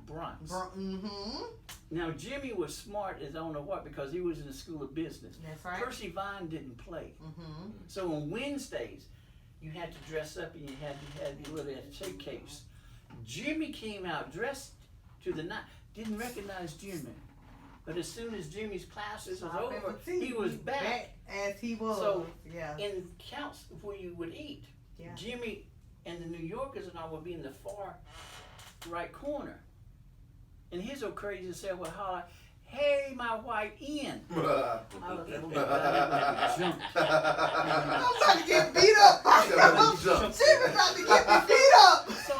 Bronx. Mm-hmm. Now Jimmy was smart as I don't know what because he was in the school of business. That's right. Percy Vine didn't play. Mm-hmm. So on Wednesdays, you had to dress up and you had to have your little showcase. Jimmy came out dressed to the night. Didn't recognize Jimmy. But as soon as Jimmy's classes was over, he was back. As he was. So, yeah. in counts where you would eat, Yeah. Jimmy and the New Yorkers and I would be in the far right corner. And his old crazy self would holler, "Hey, my white Ian." I was like, "Oh my God, jumped." I'm about to get beat up. Jimmy about to get me beat up. So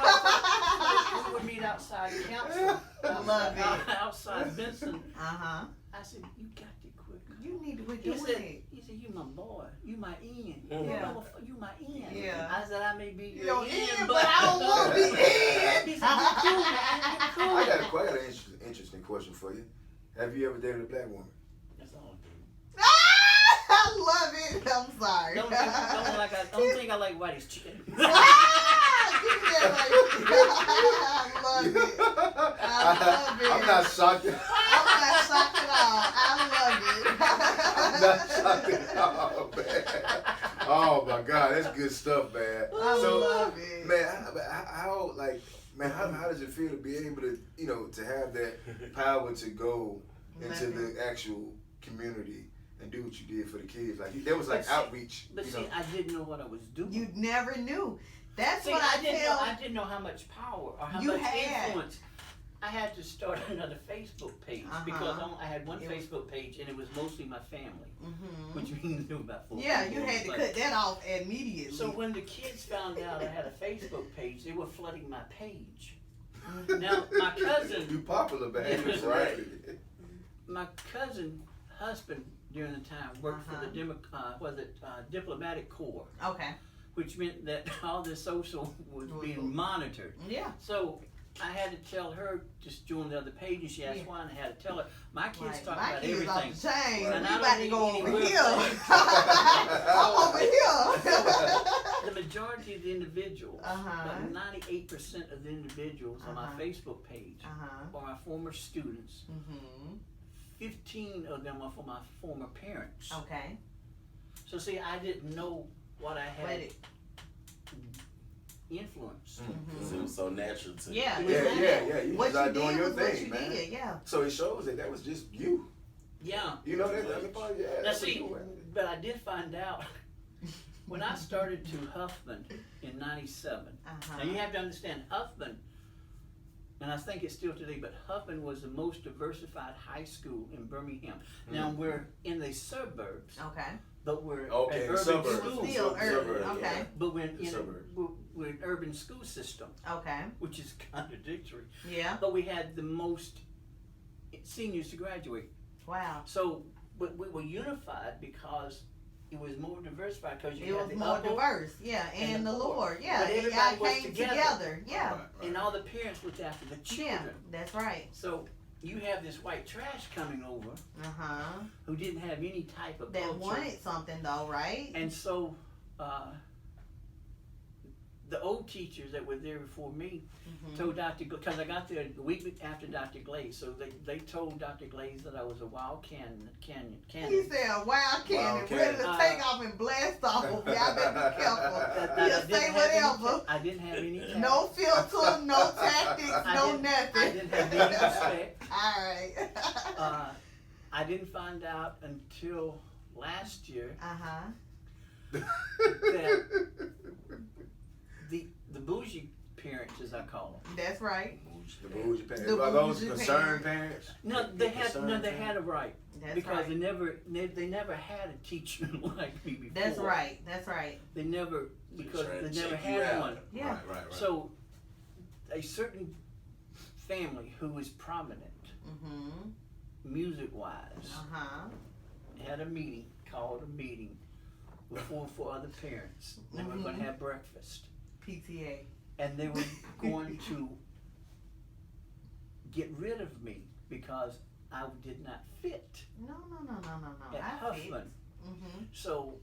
we would meet outside the council. Love it. Outside Vincent. Uh-huh. I said, "You got to quit." You need to quit He doing said, it. "You my boy. You my Ian. Yeah. You my Ian." Yeah. I said, "I may be You your know, Ian, but I don't want to be in. He said, "You cool, man. You cool." I got an interesting question for you. Have you ever dated a black woman? That's all I do. I love it. I'm sorry. Don't think I like Whitey's chicken. Give me that right. I love it. I love it. I'm not shocked. I'm not shocked at all. I love it. I'm not shocked at all, man. Oh my God, that's good stuff, man. I love it. Man, how does it feel to be able to, to have that power to go into the actual community and do what you did for the kids? Like there was like outreach. But see, I didn't know what I was doing. You never knew. That's See, what I tell. I didn't know how much power or how You much had. influence. I had to start another Facebook page because I had one Facebook page and it was mostly my family, which means there were about 4 Yeah, people. you had to cut that off immediately. So when the kids found out I had a Facebook page, they were flooding my page. Now my cousin, You popular, man. Yeah. Right. my cousin husband during the time worked for the diplomatic corps, Okay. which meant that all the social was being monitored. Yeah. So I had to tell her just join the other page, and she asked why, and I had to tell her my kids talk my about kids everything. off the chain. And We I about don't to need go any over real here. things. I'm over here. The majority of the individuals, about 98% of the individuals on my Facebook page are my former students. 15 of them are from my former parents. Okay. So see, I didn't know what I had influence. It was so natural to you. Yeah. Yeah. You What was out you doing did your was what thing, you man. did. Yeah. So it shows that was just you. Yeah. You know that? That's part of your Now see, but I did find out when I started to Huffman in '97. Now you have to understand Huffman, and I think it's still today, but Huffman was the most diversified high school in Birmingham. Now we're in the suburbs, Okay. but we're Okay, an the urban suburbs. school. Still urban. Suburb, Okay. But we're an urban school system, Okay. which is contradictory. Yeah. But we had the most seniors to graduate. Wow. So, but we were unified because it was more diversified because you It had was the more upper, diverse. Yeah. and And the the poor. Lord. Yeah. But It everybody all was came together. Yeah. Right. and all the parents looked after the Yeah. children. That's right. So you have this white trash coming over who didn't have any type of That culture. wanted something though, right? And so the old teachers that were there before me told Dr. because I got there a week after Dr. Glaze, so they told Dr. Glaze that I was a wild cannon. He said a wild cannon ready to take off and blast off. Y'all better be careful. He'll say whatever. I didn't have any tactics. No filter, no tactics, no nothing. I didn't have any respect. Alright. I didn't find out until last year that the bougie parents, as I call them. That's right. The bougie parents. The Are those bougie concerned parents? No, they had a right. That's because right. they never had a teacher like me before. That's right. That's right. They never because Trying to they never check you had out. one. Yeah. Right. So a certain family who is prominent music-wise, had a meeting, called a meeting with four other parents. They were going to have breakfast. PTA. And they were going to get rid of me because I did not fit No. at Huffman. So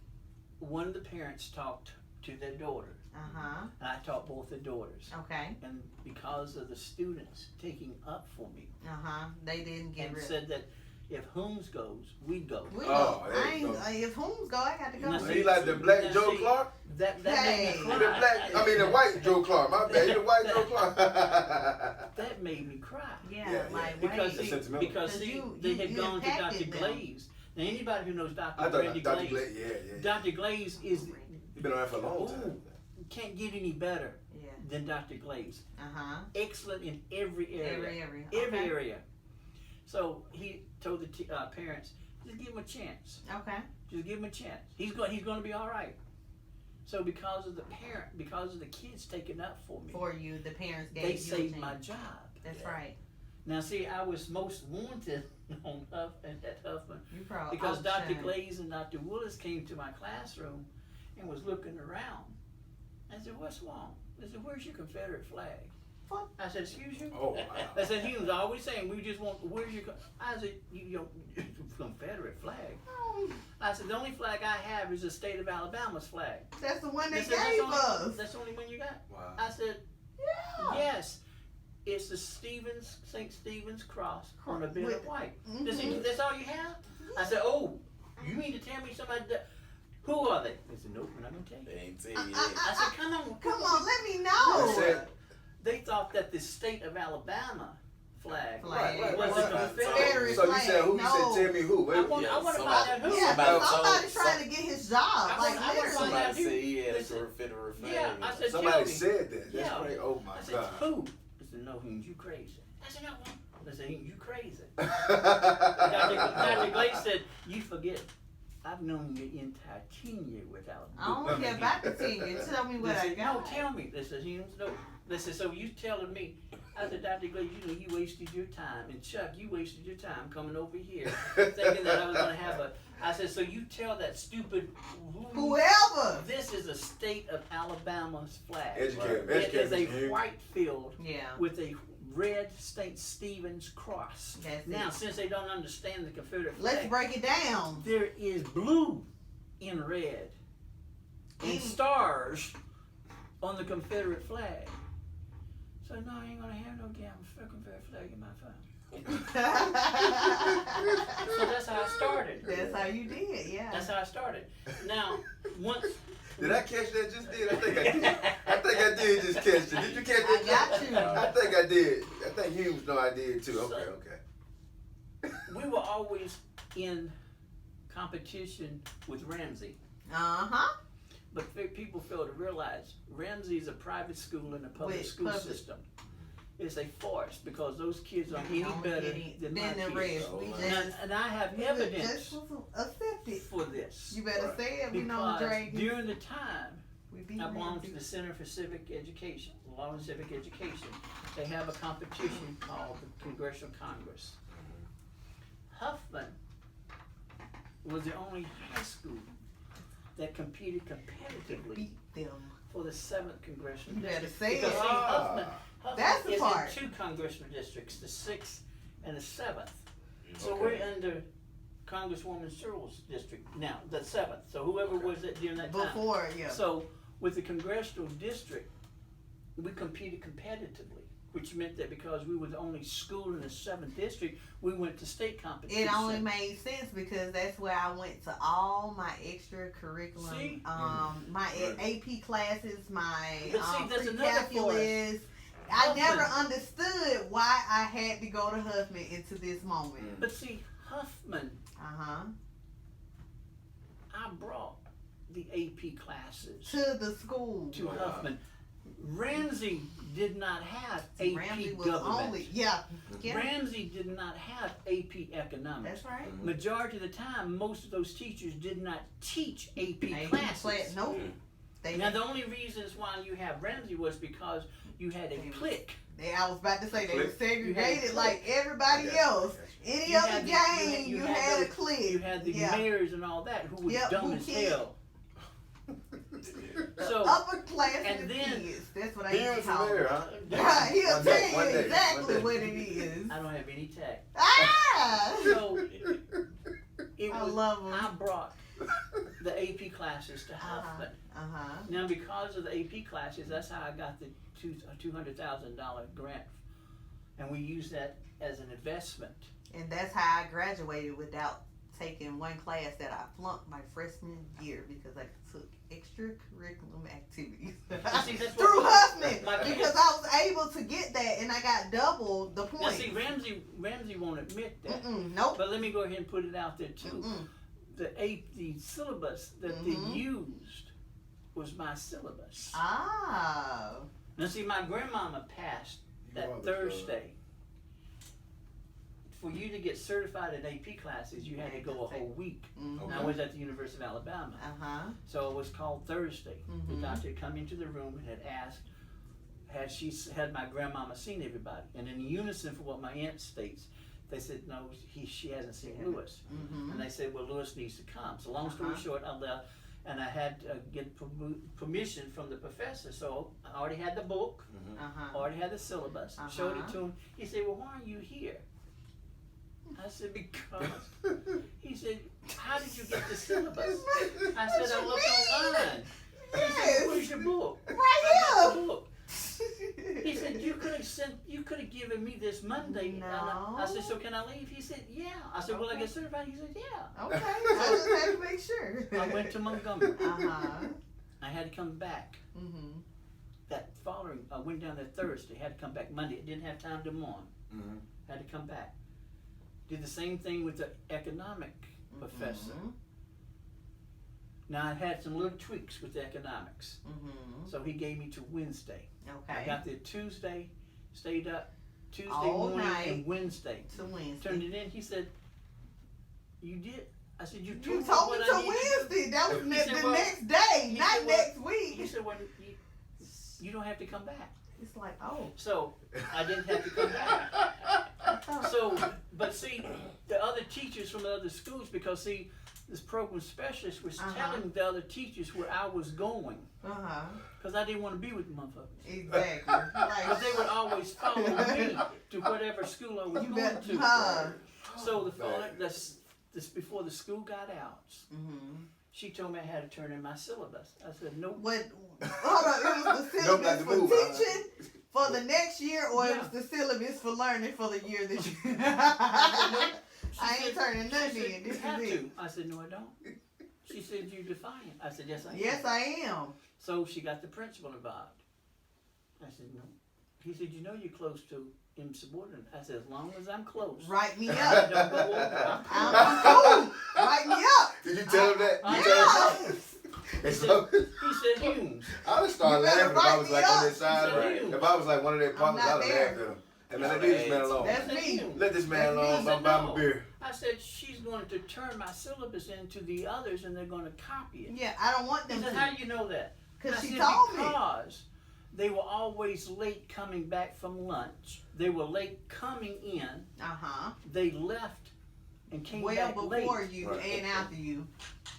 one of the parents talked to their daughter. And I taught both the daughters. Okay. And because of the students taking up for me, they didn't get and rid of said that if Hoomes goes, we go. We Oh, go. there you go. If Hoomes go, I got to go. Now, So he like the black Now, Joe see, Clark? That Hey. made me The cry. black, I mean the white Joe Clark, my bad. He the white Joe Clark. That made me cry. Yeah, like Because wait. sentimental. because they had you gone to Dr. impacted them. Glaze. Now anybody who knows I Dr. thought Randy Dr. Glaze, Glaze, yeah. Dr. Glaze is He been around for a long time. can't get any better Yeah. than Dr. Glaze. Excellent in every area. Every Every okay. area. So he told the parents, just give him a chance. Okay. Just give him a chance. He's going to be all right. So because of the kids taking up for me, For you, the parents gave they you saved a my chance. job. That's right. Now see, I was most wanted on at Huffman You probably because Dr. outshined. Glaze and Dr. Willis came to my classroom and was looking around. I said, "What's wrong?" They said, "Where's your Confederate flag?" What? I said, "Excuse you?" Oh, wow. I said, "He was always saying we just want. Where's your?" I said, "You Confederate flag." Oh, I said, "The only flag I have is the state of Alabama's flag." that's the one they They said, gave us. That's the only one you got. Wow. I said, Yeah. "Yes." It's the St. Stephen's cross on a bit of white. Mhm. That's all you have? I said, "Oh, you mean to tell me somebody that, who are they?" They said, "Nope, we're not gonna tell They you." ain't tell you I yet. said, "Come on, Come on, let me They know. said, They thought that the state of Alabama flag Right. was Right. a Confederate. Confederate so you flag, said who? You no. said tell me who? I want Yeah, to find somebody- out who. Yeah, Somebody somebody's told- trying to get his job. I Like wanna literally. find out Somebody who. said he had a Listen. Confederate flag. Yeah, I said, Somebody tell me. said that. That's Yeah. right. Oh my I said, God. "Who?" I said, "No, Hoomes, you crazy." I said, "No." I said, "You crazy." Dr. Glaze said, "You forget, I've known your entire tenure without." I don't care about the tenure. Tell me what They I said, got. "No, tell me." They said, no. They said, "So you telling me?" I said, "Dr. Glaze, you wasted your time. And Chuck, you wasted your time coming over here thinking that I was going to have a." I said, "So you tell that stupid Whoever. This is a state of Alabama's flag. Educate him. It is Educate a him. white field Yeah. with a red St. Stephen's cross." That's Now, it. since they don't understand the Confederate Let's flag, break it down. there is blue in red and stars on the Confederate flag. So no, I ain't gonna have no damn Confederate flag in my phone. So that's how I started. That's how you did, yeah. That's how I started. Now, once Did I catch that just did? I think I did. I think I did just catch it. Did you catch I that? got you. I think I did. I think Hughes know I did too. Okay, okay. we were always in competition with Ramsey. Uh-huh. But people fail to realize Ramsey is a private school in a public With school public. system. It's a farce because those kids are any Don't better get it. than Then my the kids. rest. We Oh, just, And I have we evidence just accept it. for this. You better Right. say it. We know Because Drake. during the time We beat I belong to Ramsey. the Center for Civic Education, Law and Civic Education. They have a competition called the Congressional Congress. Huffman was the only high school that competed competitively Beat them. for the 7th Congressional You better District. say Because it. see, Huffman That's the is part. in 2 congressional districts, the 6th and the 7th. So Okay. we're under Congresswoman Searle's district now, the 7th. So whoever was it during that time. Before, yeah. So with the congressional district, we competed competitively, which meant that because we were the only school in the 7th district, we went to state competition. It only made sense because that's where I went to all my extracurriculum, See? my AP classes, my But see, there's another pre-calculus. I Huffman. never understood why I had to go to Huffman into this moment. But see, Huffman, Uh-huh. I brought the AP classes To the school. to Wow. Huffman. Ramsey did not have AP Ramsey was government. only, yeah. Ramsey did not have AP economics. That's right. Majority of the time, most of those teachers did not teach AP AP classes. class, nope. They Now the only reasons why you have Ramsey was because you had a clique. I was about to say they were Clique. segregated like everybody else. Any You other had the- gang, you had a the- clique. You had the Yeah. mayors and all that who was Yep, dumb who as can't- hell. The So upper class and of then- kids. That's what I He used was to from call there, them. huh? He'll One day, tell one you day, exactly one day. what it is. I don't have any tact. Ah! So it I was. love 'em. I brought the AP classes to Huffman. Now, because of the AP classes, that's how I got the $200,000 grant, and we used that as an investment. And that's how I graduated without taking one class that I flunked my freshman year because I took extracurriculum activities See, that's through what Huffman my because kids- I was able to get that and I got double the Now, points. see, Ramsey won't admit that, Nope. but let me go ahead and put it out there too. The syllabus that they used was my syllabus. Ah. Now, see, my grandmama passed that always Thursday. For you to get certified in AP classes, you had to go a whole week. And I was at the University of Alabama. So it was called Thursday. The doctor had come into the room and had asked, had my grandmama seen everybody? And in unison for what my aunt states, they said, no, she hasn't seen Lewis. And they said, well, Lewis needs to come. So long story short, I left and I had to get permission from the professor. So I already had the book, already had the syllabus, showed it to him. He said, well, why are you here? I said, because. He said, how did you get the syllabus? I said, I looked online. He said, where's your book? Right I got here. the book. He said, you could have given me this Monday. No. I said, so can I leave? He said, yeah. I said, will I get certified? He said, yeah. Okay. I just had to make sure. I went to Montgomery. Uh-huh. I had to come back. That following, I went down there Thursday, had to come back Monday. I didn't have time to mourn. Had to come back. Did the same thing with the economic professor. Now I had some little tweaks with economics. So he gave me to Wednesday. I Okay. got there Tuesday, stayed up Tuesday All morning night. and Wednesday. To Wednesday. Turned it in. He said, you did? I said, you You told me told me what to I needed to do." Wednesday. That was He said, the well- next day, he not said, well- next He week. said, well, you don't have to come back. It's like, oh. So I didn't have to come back. So, but see, the other teachers from the other schools, because see, this program specialist was telling the other teachers where I was going, because I didn't want to be with the motherfuckers. Exactly. Like, But they would always follow me to whatever school I was you going got to. So the following, this before the school got out, she told me I had to turn in my syllabus. I said, nope. What? Hold on. It was the Nope, not syllabus the for move, teaching for the next year, or it Yeah. was the syllabus for learning for the year that you. She I ain't said- turning she nothing said, in. You This have is to. it. I said, no, I don't. She said, you're defiant. I said, yes, I am. Yes, I am. So she got the principal involved. I said, no. He said, you know you're close to insubordinate. I said, as long as I'm close. Write me I up. don't go over. I'm cool. Write me up. Did you tell him that? I- You tell him? He And said, so, he said, Hoomes. I would start You better laughing if I write was me like on up. their side. Right. If I was like one of their partners, not I'd have there. laughed at them. And man, leave this man alone. That's I said, me. "Hoomes." Let this man alone. I said, I'm buying no. my beer. I said, she's going to turn my syllabus into the others and they're going to copy it. Yeah, I don't want He them said, to. how do you know that? Because I she said, told me. because they were always late coming back from lunch. They were late coming in. They left and came Well back before late. you Right. and after you.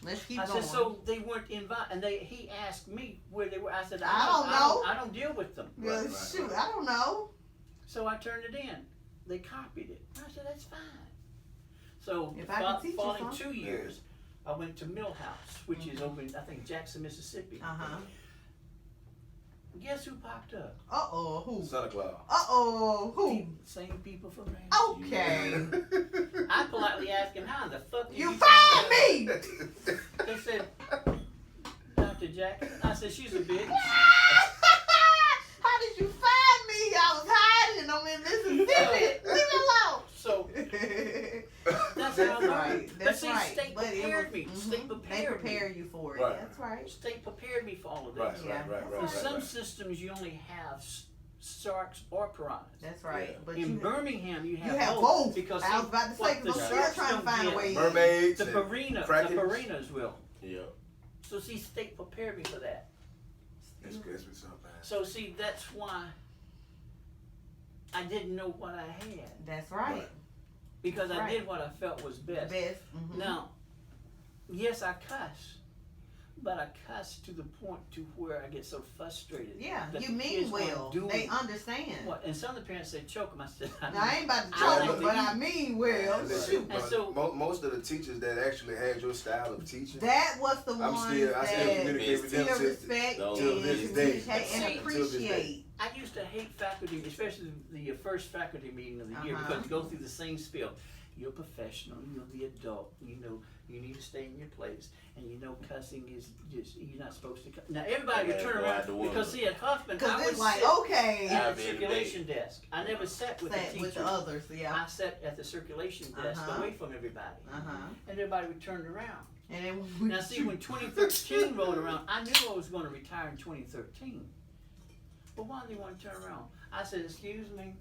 Let's keep I going. said, so they weren't invited, and he asked me where they were. I said, I don't know. I don't deal with them. Well, Right, right, shoot, right. I don't know. So I turned it in. They copied it. I said, that's fine. So If I can teach you following something. 2 years, I went to Millhouse, which is over in, I think, Jackson, Mississippi. Guess who popped up? Who? Santa Claus. Who? Same people from Ramsey. Okay. I politely asked him, how in the fuck did You find fired out?" me! They said, Dr. Jackson. I said, she's a bitch. How did you find me? I was hiding. I'm in Mississippi. Leave me alone. So that's That's how I right. learned. That's but see, right. state But it prepared was- me. mhm. State They prepared prepare me. you for it. Right. That's right. State prepared me for all of Right, this. Yeah, right, right, that's right, For right, some right. systems, you only have sharks or piranhas. That's right. Yeah. But In you Birmingham, you have, have both. Because I was about to say, what because the I'm still sharks trying to don't find a get, way. Mermaids. The and piranhas krakens. will. Yeah. So see, state prepared me for that. That's good. That's what's up, man. So see, that's why I didn't know what I had. That's right. Right. Because That's I right. did what I felt was best. Now, yes, I cuss, but I cuss to the point to where I get so frustrated. Yeah, that you the mean kids aren't well. doing They understand. what, and some of the parents say choke them. I said, Now, I ain't about to I choke like them, to but eat. I mean well. And Shoot. And so- most of the teachers that actually had your style of teaching, That was the I ones still that communicate with them still to- respect till and this day. communicate and Till this day. appreciate. I used to hate faculty, especially the first faculty meeting of the year, Uh-huh. because you go through the same spiel. You're professional, you're the adult, you know, you need to stay in your place, and you know cussing is just, you're not supposed to cuss. Now, everybody would Yeah, turn go around, out the window. because see, at Huffman, I Because would it's like, sit okay, at I've the been circulation desk. I never sat with the sat with the teachers. others, yeah. I sat at the circulation desk, Uh-huh. away from everybody, Uh-huh. and everybody would turn around. And then we Now, see, when 2013 rolled around, I knew I was going to retire in 2013. But why do they want to turn around? I said, excuse me,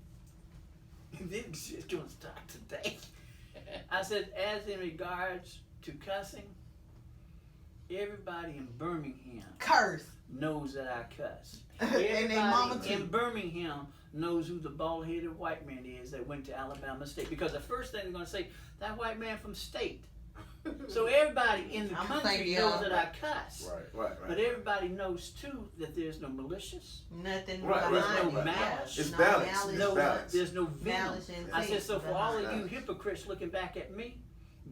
this shit's going to start today. I said, as in regards to cussing, everybody in Birmingham curse. knows that I cuss. And they mama Everybody in too. Birmingham knows who the bald-headed white man is that went to Alabama State. Because the first thing they're going to say, that white man from State. So everybody in the I'ma say country the knows other. that I cuss. right. But everybody knows too that there's no malicious, Nothing Right, behind right, it. right. Yeah. It's No balance. malice, It's no, balance. there's no venom. malice and I said, hate so for all of behind you it. hypocrites looking back at me,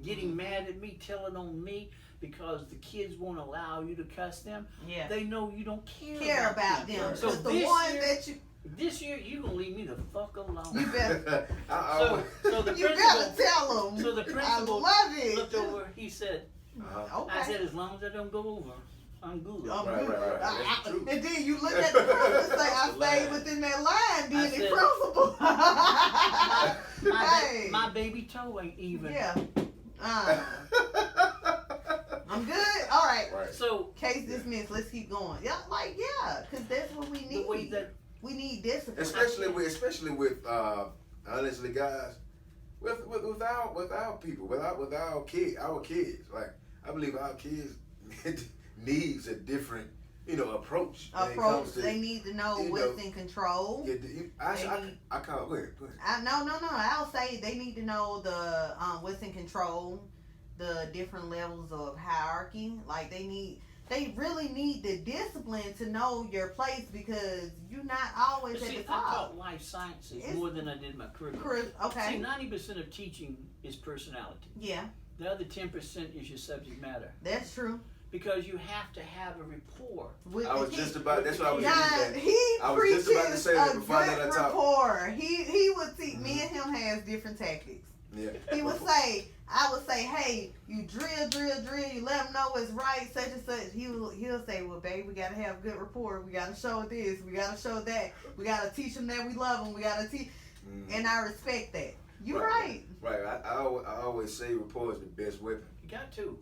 getting mad at me, telling on me because the kids won't allow you to cuss them, Yeah. they know you don't care, Care about them. Right. So Just the this one year- that you This year, you gonna leave me the fuck alone. you better So the you better principal tell them. so the I principal love it. looked over, he said, Uh-huh. I Okay. said, as long as I don't go over, I'm good. I'm Right, good. right, right. That's true. And then you look at the principal and say, I That's the stayed line. within that line, being I the said- principal. Hey. My baby toe ain't even. Yeah. I'm good. All right. Right. So Case dismissed. Let's keep going. Yeah, because that's what we the way need. that We need discipline. Especially with honestly, guys, with our people, with our kids. Like, I believe our kids needs a different, approach. when it comes to- They need to know you what's know, in control. Yeah, They I call. Go ahead. No. I'll say they need to know the what's in control, the different levels of hierarchy. Like they really need the discipline to know your place because you're not always but at see, the I top. taught life sciences It's- more than I did my curriculum. Okay. See, 90% of teaching is personality. Yeah, The other 10% is your subject matter. that's true. Because you have to have a rapport. With I the was kids. just about. That's what I was John, just saying. he I was just about to preaches say that a before I good let her talk. rapport. He would see me and him has different tactics. Yeah. He would say, I would say, hey, you drill, you let him know it's right, such and such. He'll say, well, babe, we gotta have good rapport. We gotta show this. We gotta show that. We gotta teach them that we love them. We gotta teach, and I respect that. You're right. Right. I always say rapport is the best weapon. You got to.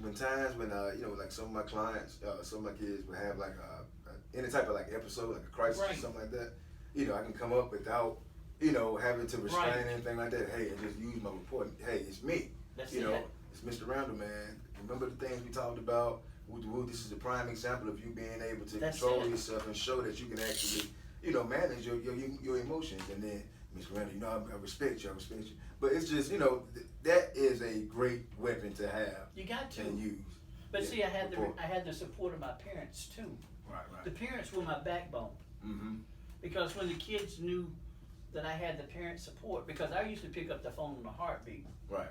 When times when like some of my clients, some of my kids would have like any type of like episode, like a crisis or Right. something like that. I can come up without having to restrain Right. anything like that. Hey, I just use my report. Hey, it's me. That's You it. know, it's Mr. Randall, man. Remember the things we talked about? This is a prime example of you being able to That's control it. yourself and show that you can actually, manage your emotions. And then, Mr. Randall, I respect you. But it's just, that is a great weapon to have You got to. and use. But Yeah, see, I had rapport. the support of my parents too. Right. The parents were my backbone. Mm-hmm. Because when the kids knew that I had the parent support, because I used to pick up the phone in a heartbeat. Right.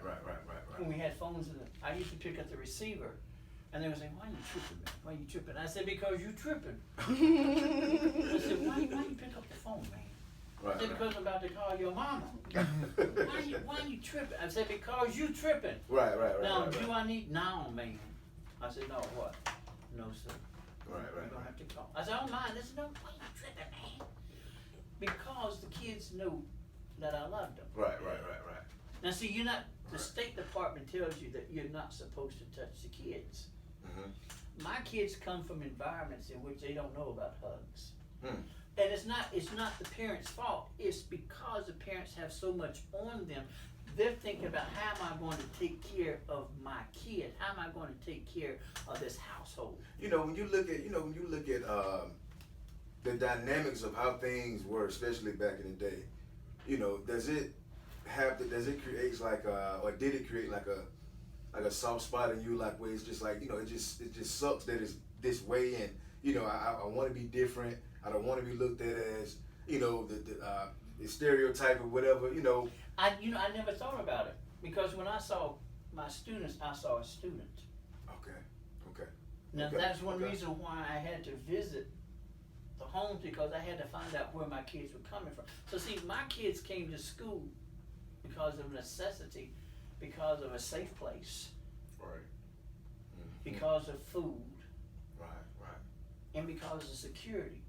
When we had phones, I used to pick up the receiver, and they would say, "Why you tripping, man? Why you tripping?" I said, "Because you tripping." I said, "Why you pick up the phone, man?" I said, "Because I'm about to call your mama." Why you tripping? I said, "Because you tripping." Right. Now, right. do I need no, man? I said, "No, what? No, sir. Right. You're gonna have to call." I said, "I don't mind." They said, "No, why you tripping, man?" Because the kids know that I love them. Right. Now, see, you're not. The State Department tells you that you're not supposed to touch the kids. Mm-hmm. My kids come from environments in which they don't know about hugs. Hmm. And it's not the parents' fault. It's because the parents have so much on them. They're thinking about, how am I going to take care of my kid? How am I going to take care of this household? When you look at the dynamics of how things were, especially back in the day, you know, does it create like or did it create like a soft spot in you, like where it's just like, you know, it just sucks that it's this way, and you know, I want to be different. I don't want to be looked at as, you know, the stereotype or whatever, you know. I never thought about it, because when I saw my students, I saw a student. Okay. Now Okay. that's one Okay. reason why I had to visit the homes, because I had to find out where my kids were coming from. So see, my kids came to school because of necessity, because of a safe place, Right. because of food, Right. and because of security.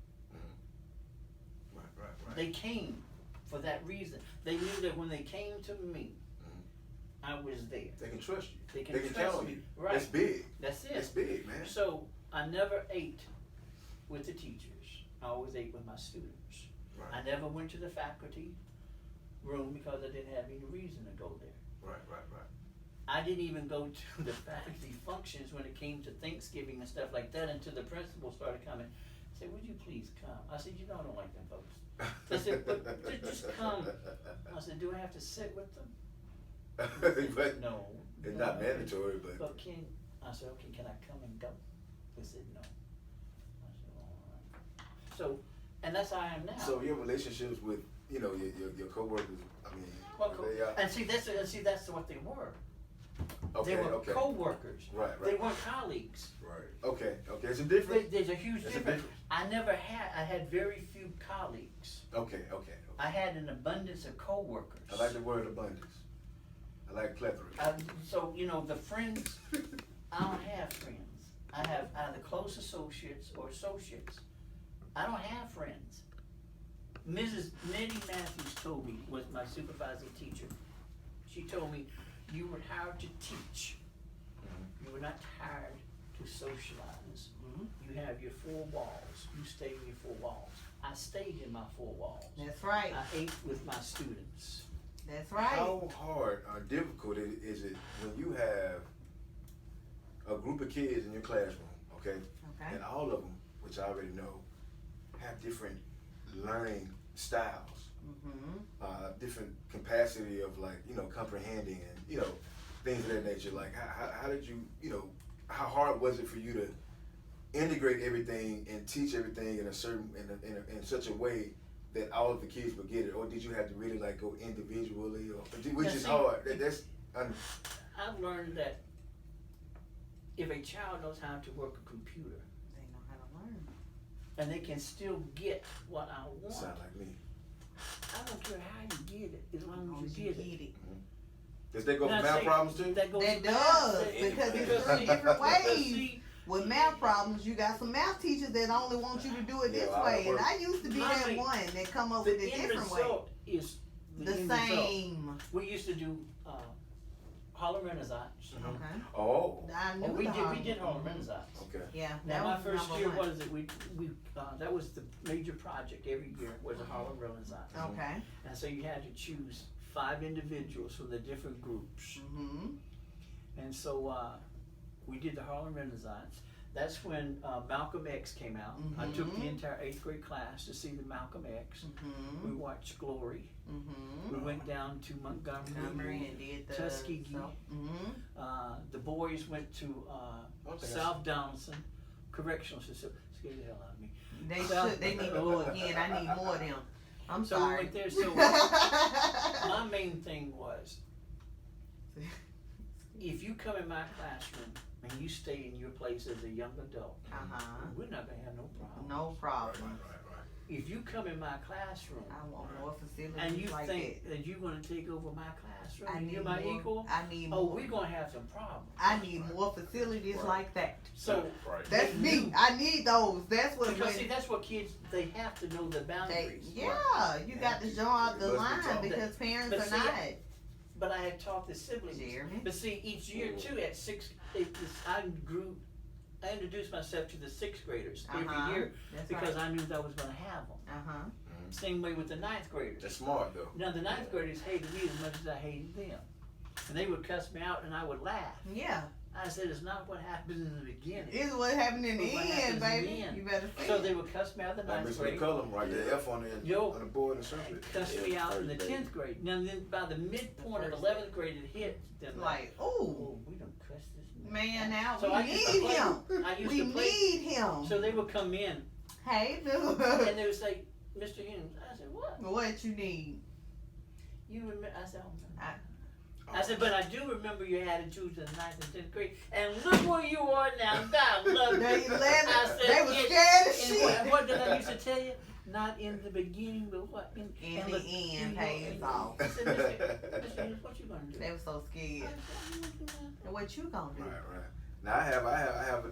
Right. They came for that reason. They knew that when they came to me, I was there. They can trust you. They can count trust on me. you. Right. That's big. That's it. That's big, man. So I never ate with the teachers. I always ate with my students. Right. I never went to the faculty room because I didn't have any reason to go there. Right. I didn't even go to the faculty functions when it came to Thanksgiving and stuff like that until the principal started coming. I said, would you please come? I said, you know I don't like them folks. I said, but just come. I said, do I have to sit with them? But No. it's no, not mandatory, but But I said, okay, can I come and go? They said, no. I said, all right. So, and that's how I am now. so your relationships with, you know, your coworkers, I mean, Well, they are, and see, that's what they were. okay, They were okay. co-workers. Right. They weren't colleagues. Right. Okay. There's a difference. There's a huge There's a difference. difference. I had very few colleagues. Okay. I had an abundance of co-workers. I like the word abundance. I like plethora. So, you know, the friends, I don't have friends. I have either close associates or associates. I don't have friends. Mrs. Nettie Matthews told me, was my supervising teacher. She told me, you were hired to teach. You were not hired to socialize. You have your four walls. You stay in your four walls. I stayed in my four walls. That's right. I ate with my students. That's right. How hard or difficult is it when you have a group of kids in your classroom, okay? Okay. And all of them, which I already know, have different learning styles, different capacity of, like, you know, comprehending and, you know, things of that nature. Like, how did you, you know, how hard was it for you to integrate everything and teach everything in a certain, in such a way that all of the kids would get it, or did you have to really like go individually, or which Yeah, is see, hard? I've learned that if a child knows how to work a computer, They know how to learn. and they can still get what I want, Sound like me. I don't care how you get it, as long Long as as you you get it. get it. Does that go for Now, math see, problems too? That goes That for does, math. because it's Because three see- different because ways. see, With math problems, you got some math teachers that only want you to do it Yeah, this well, way, and work. I used to be I that mean, one that come up the with a end different way. result is The end result. same. We used to do Harlem Renaissance. Mhm. Okay. Oh, I knew Oh, we the did Harlem Mhm. Renaissance. okay. Yeah, Now that my was first number year, one. what is it? We that was the major project every year was a Harlem Renaissance. Okay. And so you had to choose 5 individuals from the different groups. Mhm. And so we did the Harlem Renaissance. That's when Malcolm X came out. I took the Mhm. entire 8th grade class to see the Malcolm X. We Mhm. watched Glory. We Mhm. went down to Montgomery and did the Tuskegee. Mhm. The boys went to Okay. South Donaldson Correctional Facility. Scared the hell out of me. They Well- should. They need to go again. I need more of them. I'm So we sorry. went there. So my main thing was, if you come in my classroom and you stay in your place as a young adult, we're not gonna have no problem. No problem. If you come in my classroom I want more facilities and you like think that. that you're gonna take over my classroom I and need you're my more. equal, I need oh, more. we're gonna have some problems. I need more facilities Right. like that. So That's they me. knew. I need those. That's what. Because see, when that's what kids, they have to know the they, boundaries. yeah, you got to draw out the It must be line taught. because parents But are see, not. But I had taught the siblings. Jeremy. But see, each year too, at 6, I introduced myself to the 6th graders every year That's because right. I knew that I was gonna have them. Uh-huh. Same way with the 9th graders. That's smart though. Now the 9th graders hated me as much as I hated them. And they would cuss me out and I would laugh. Yeah. I said, it's not what happens in the beginning. It's what happened in the It's what end, happens in baby. the end. You better see So it. they would cuss me out of the Like ninth Mr. grade. McCullum, right there, F on Yo. the board and something. Cussed me out in the 10th grade. Now then, by the midpoint of 11th grade, it hit. Then Like, ooh, oh, we done cussed this man, now So we I used to need play- him. I used We to play. need him. So they would come in Hey, and dude. they would say, Mr. Hoomes. I said, what? What you need? You remember? I said, oh, I- I said, but I do remember your attitudes in the 9th and 10th grade, and look where you are now. God love you. They left. I said, They was "Yes." scared as And shit. what did I used to tell you? Not in the beginning, but what? In and the look, end, you pays know, off. I said, Mr. Hughes, what you gonna do? They were so I scared. said, And what you gonna do? Right. Now I have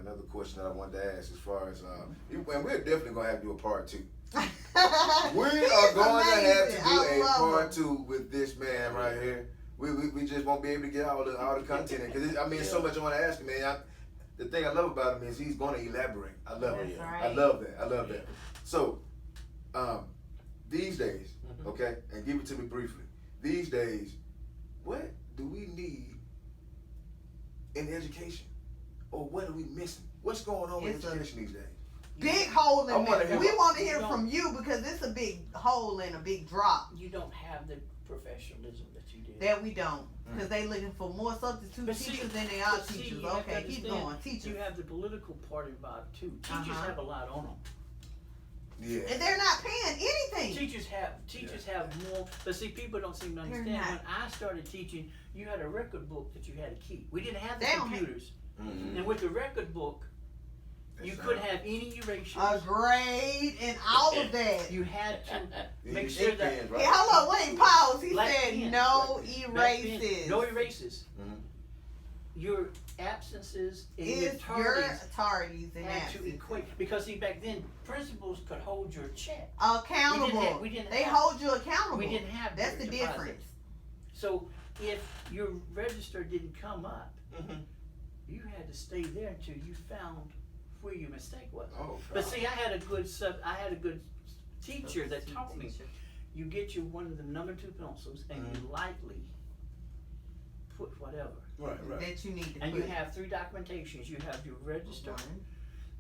another question that I wanted to ask as far as and we're definitely gonna have to do a part 2. We are going to have to do a part 2 with this man right here. We just won't be able to get all the content in because I mean, so much I want to ask him, man. The thing I love about him is he's going to elaborate. I love it. That's I right. love that. So, these days, okay, and give it to me briefly. These days, what do we need in education, or what are we missing? What's going on with It's a- education these days? Big hole I in wanna there. hear We what- want to hear No. from you because it's a big hole and a big drop You don't have the professionalism that you did. that we don't. Because they looking for more substitute But see- teachers than they are but see, teachers. you have to Okay, keep understand, going. You Teachers. have the political part involved too. Teachers Uh-huh. have a lot on them. Yeah. And they're not paying anything. Teachers have more, but see, people don't seem to They're understand. not. When I started teaching, you had a record book that you had to keep. We didn't have the They don't computers, Mhm. and with the record book, you That's couldn't right. have any erasures. A grade and all of that. You had to Yeah, make you sure ink that pens, right? Yeah, hold on, wait, pause. He Black said pen. no back then, erases. no erases. Mhm. Your absences and your It's your tardies tardies and had to absences. equate because see back then principals could hold your check. Accountable. We didn't They have- hold you accountable. We didn't have That's the direct deposit. difference. So if your register didn't come up, Mhm. you had to stay there until you found where your mistake was. Oh, But God. see, I had a good teacher that taught me. You get your one of the number 2 pencils and you lightly put whatever. Right. That you need to And put. you have 3 documentations. You have your register, 1,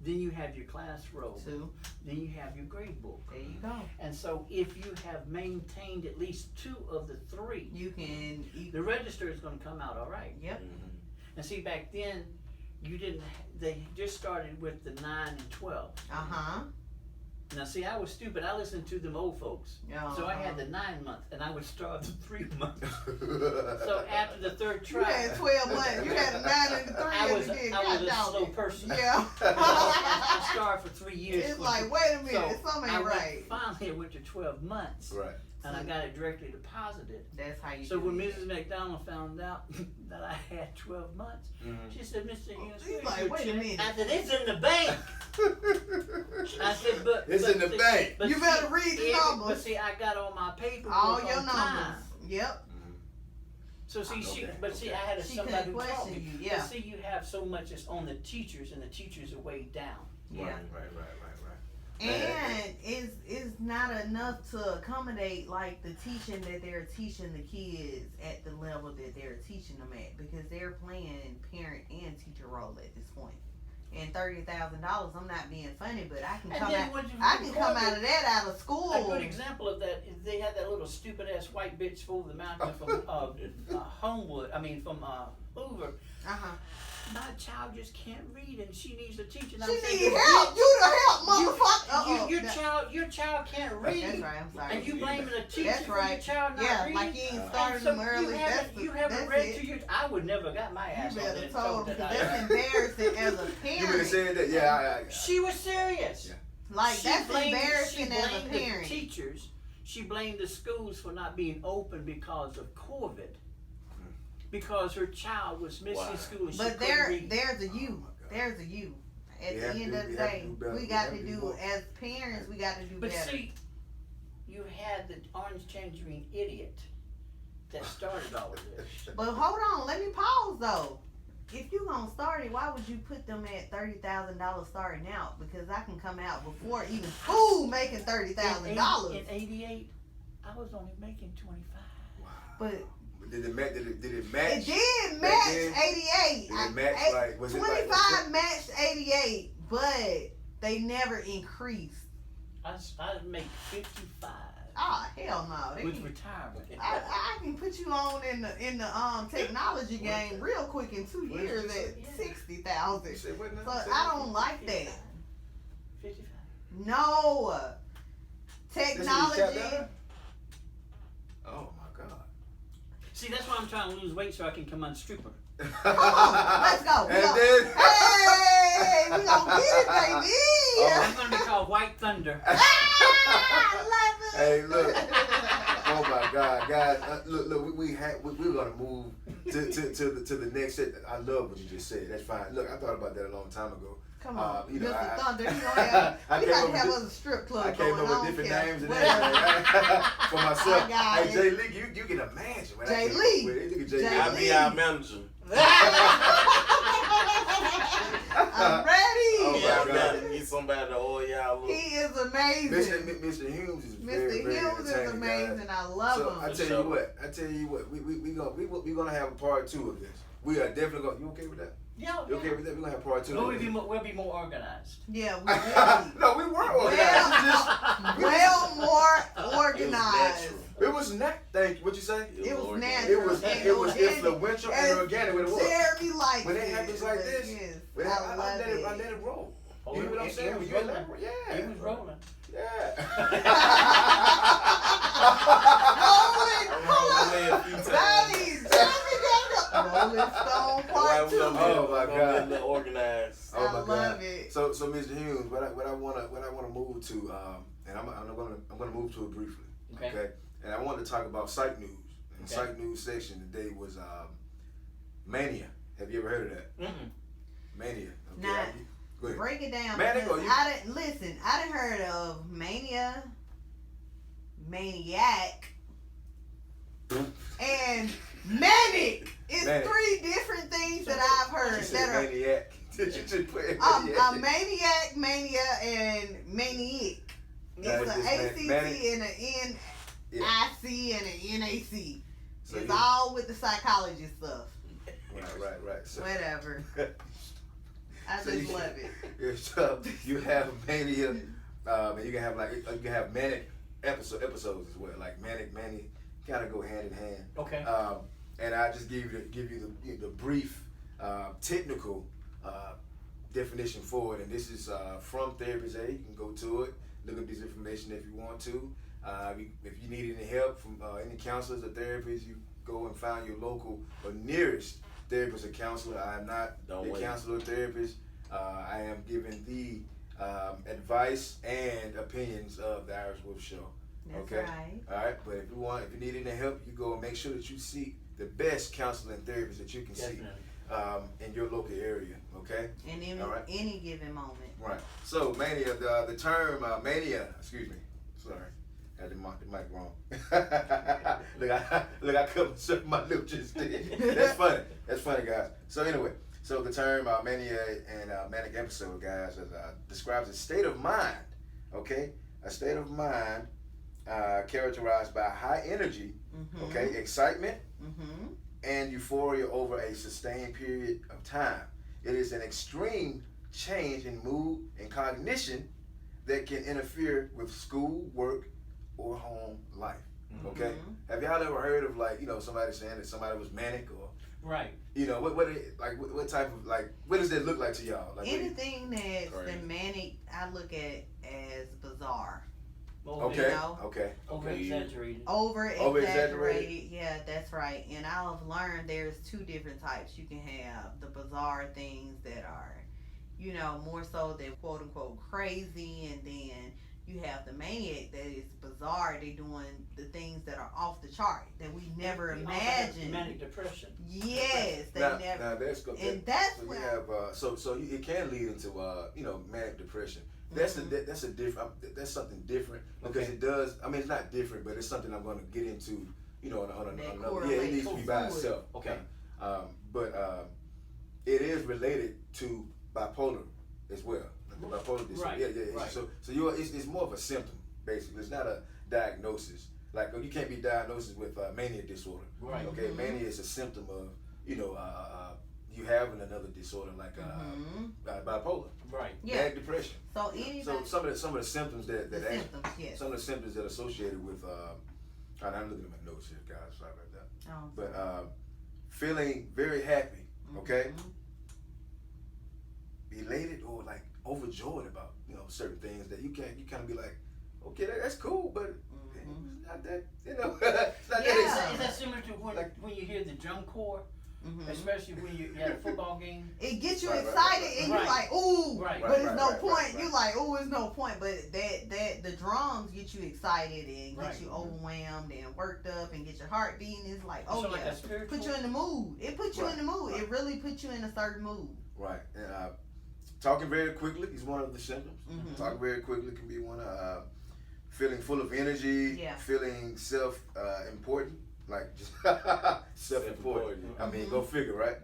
then you have your class roll, 2. then you have your grade book. There you go. And so if you have maintained at least 2 of the 3, You can. the register is gonna come out all right. Yep. Mhm. And see, back then, you didn't, they just started with the 9 and 12. Uh huh. Now see, I was stupid, I listened to them old folks. So I had the 9 month, and I would start the 3 month. So after the 3rd You try, had 12 months. You had a 9 and a 3. I was and you did. I was God a dog slow it. person. Yeah. I started for 3 years. It's like, wait a minute, something I ain't went, right. finally I went to 12 months, Right. and I got it directly deposited. That's how you So do when it. Mrs. McDonald found out that I had 12 months, Mhm. she said, Mr. Hughes, She's where's like, your wait a check?" minute. I said, it's in the bank. I said, but It's in the see- bank. but You see, better read the numbers. But see, I got all my paperwork All your on numbers. time. Yep. So see, Okay, but see, okay. I had a She somebody couldn't who taught question me. you, yeah. But see, you have so much that's on the teachers, and the teachers are way down. Yeah. Right. And it's not enough to accommodate like the teaching that they're teaching the kids at the level that they're teaching them at because they're playing parent and teacher role at this point. And $30,000, I'm not being funny, but I can And come then out. when you I can come record out of that out of school. A good example of that is they had that little stupid ass white bitch over the mountain from Homewood. I mean from Hoover. My child just can't read and she needs a teacher. And She I'm thinking, need help. You the help, motherfucker. Your child can't read. That's right. I'm sorry. And you blaming a teacher That's for right. your child not Yeah, reading? like you ain't And started so them early. You haven't that's read it. to your. I would never got my ass You on better that and told them that because that's embarrassing as a You really parent. said that? Yeah. She was serious. Yeah. Like She that's blamed- embarrassing she as a blamed parent. the teachers. She blamed the schools for not being open because of COVID. Because her child was missing Wow. school and she But couldn't read. there's a Oh you. my God. There's a you. At We the have to end do- of the we have to day, do better. we We got have to to do do more. as parents. We got to do But better. see, you had the orange tangerine idiot that started all of this. But hold on, let me pause though. If you gonna start it, why would you put them at $30,000 starting out? Because I can come out before even school making $30,000. In '88, I was only making 25. Wow. But Did it match? It did match 88. Did it match like, was it 25 like, matched 88, but they never increased. I make 55. Oh hell no! With retirement. I can put you on in the technology game real quick in 2 years at 60,000. So I don't like that. 55. No technology. Oh my God. See, that's why I'm trying to lose weight so I can come on stripper. Come on, let's go. And then, Hey, we gonna get it, baby. I'm gonna be called White Thunder. I love it. hey, look. Oh my God, guys! Look. We're gonna move to the next set. I love what you just said. That's fine. Look, I thought about that a long time ago. Come on, you know, Mr. Thunder. You know, we got to have us a strip club. I came going up on. with different Yeah. names and everything for myself. I got Hey, it. Jay Lee, you can imagine. When Jay I came Lee. up with it. Look at Jay Jay Lee. I'll be our manager. I'm ready. Oh, Yeah, my we God. gotta get somebody to oil y'all He up. is amazing. Mr. Hoomes is Mr. very, very Hughes is entertaining, amazing. guys. I love So him. I tell you what, we're gonna have a part 2 of this. We are definitely gonna. You okay with that? Yeah. You okay with that? We're gonna have part 2. We'll be more organized. Yeah, we will be. No, we were organized. Well more It was organized. natural. It was not. Thank you. What you say? It was organic. natural. It was and organic. influential and organic. What it was. Jeremy likes When it happens like this, yes, When I I love let it. it roll. Oh, You know what I'm it saying? was When you rolling. elaborate, yeah. It was rolling. Yeah. Rolling, I'm hold rolling on. a few times. Daddy, Jeremy got it. Rolling Stone Part Why we 2. gonna Oh, get, my we gonna God. get a little organized. Oh my I God. love it. So Mr. Hughes, what I wanna move to, and I'm gonna move to it briefly. Okay. And I want to talk about psych news. And Okay. psych news section today was mania. Have you ever heard of that? Mm-mm. Mania. Okay. Nah. Go ahead. Break it down. Manic because or you- I didn't listen. I didn't heard of mania, maniac, and manic. It's Manic. 3 different things that I've She heard said that are maniac. Did you just put a maniac, mania, and maniac. No, It's it's an ACC manic. and an NIC and an NAC. So It's you- all with the psychology stuff. Right. So, Whatever. I So just you- love it. so you have mania, and you can have manic episodes as well. Like manic, kind of go hand in hand. Okay. And I just give you the brief technical definition for it. And this is from Therapist A. You can go to it, look up this information if you want to. If you need any help from any counselors or therapists, you go and find your local or nearest therapist or counselor. I am not Don't a wait. counselor or therapist. I am giving the advice and opinions of the Irish Wolf Show. That's Okay. right. All right, but if you need any help, you go and make sure that you seek the best counselor and therapist that you can Definitely. see in your local area. Okay. And in All right. any given moment. Right. So mania, the term mania. Excuse me. Sorry, had the mic wrong. look, I cut myself my lip just then. That's funny. That's funny, guys. So anyway, so the term mania and manic episode, guys, describes a state of mind. Okay, a state of mind characterized by high energy. Mm-hmm. Okay, excitement Mm-hmm. and euphoria over a sustained period of time. It is an extreme change in mood and cognition that can interfere with school, work, or home life. Okay? Mhm. Have y'all ever heard of somebody saying that somebody was manic or Right. what type of what does that look like to y'all? Like Anything that's Crazy. the manic, I look at as bizarre. okay, know? okay. Over exaggerated. Over Over-exaggerated. exaggerated. Yeah, that's right. And I've learned there's 2 different types. You can have the bizarre things that are, more so than quote unquote crazy, and then you have the maniac that is bizarre. They doing the things that are off the chart that we never imagined. Manic depression. Yes, they Now never. that's good. And that's So you when have it can lead into manic depression. That's that's something different because Okay. it does. I mean, it's not different, but it's something I'm going to get into. On That another. Yeah, it needs to be by correlates to it. itself. Okay. But it is related to bipolar as well. The bipolar disorder. Right, Yeah. right. So it's more of a symptom basically. It's not a diagnosis. like you can't be diagnosed with mania disorder. Right. Okay, mania is a symptom of you having another disorder like bipolar, Right. Yeah. manic depression. So anybody. So some of the symptoms that the actually, symptoms, yes. some of the symptoms that are associated with I'm looking at my notes here, guys. Sorry about that. Oh. But feeling very happy, okay, elated or like overjoyed about certain things that you kind of be like, okay, that's cool, but it's not that it's not that Yeah. Is that similar to when you hear the drum corps, especially when you at a football game? It gets you Right, excited right. and you're like, ooh, Right. but it's Right, no right, point. right. You're like, ooh, it's no point. But that the drums get you excited and Right. get you overwhelmed and worked up and get your heart beating. It's like, So oh like yeah, a spiritual. put you in the mood. It puts you Right, in the mood. right. It really puts you in a certain mood. Right. And talking very quickly is one of the symptoms. Mhm. Talking very quickly can be one of feeling full of energy, Yeah. feeling self important, like just self-important. I mean, go figure, right?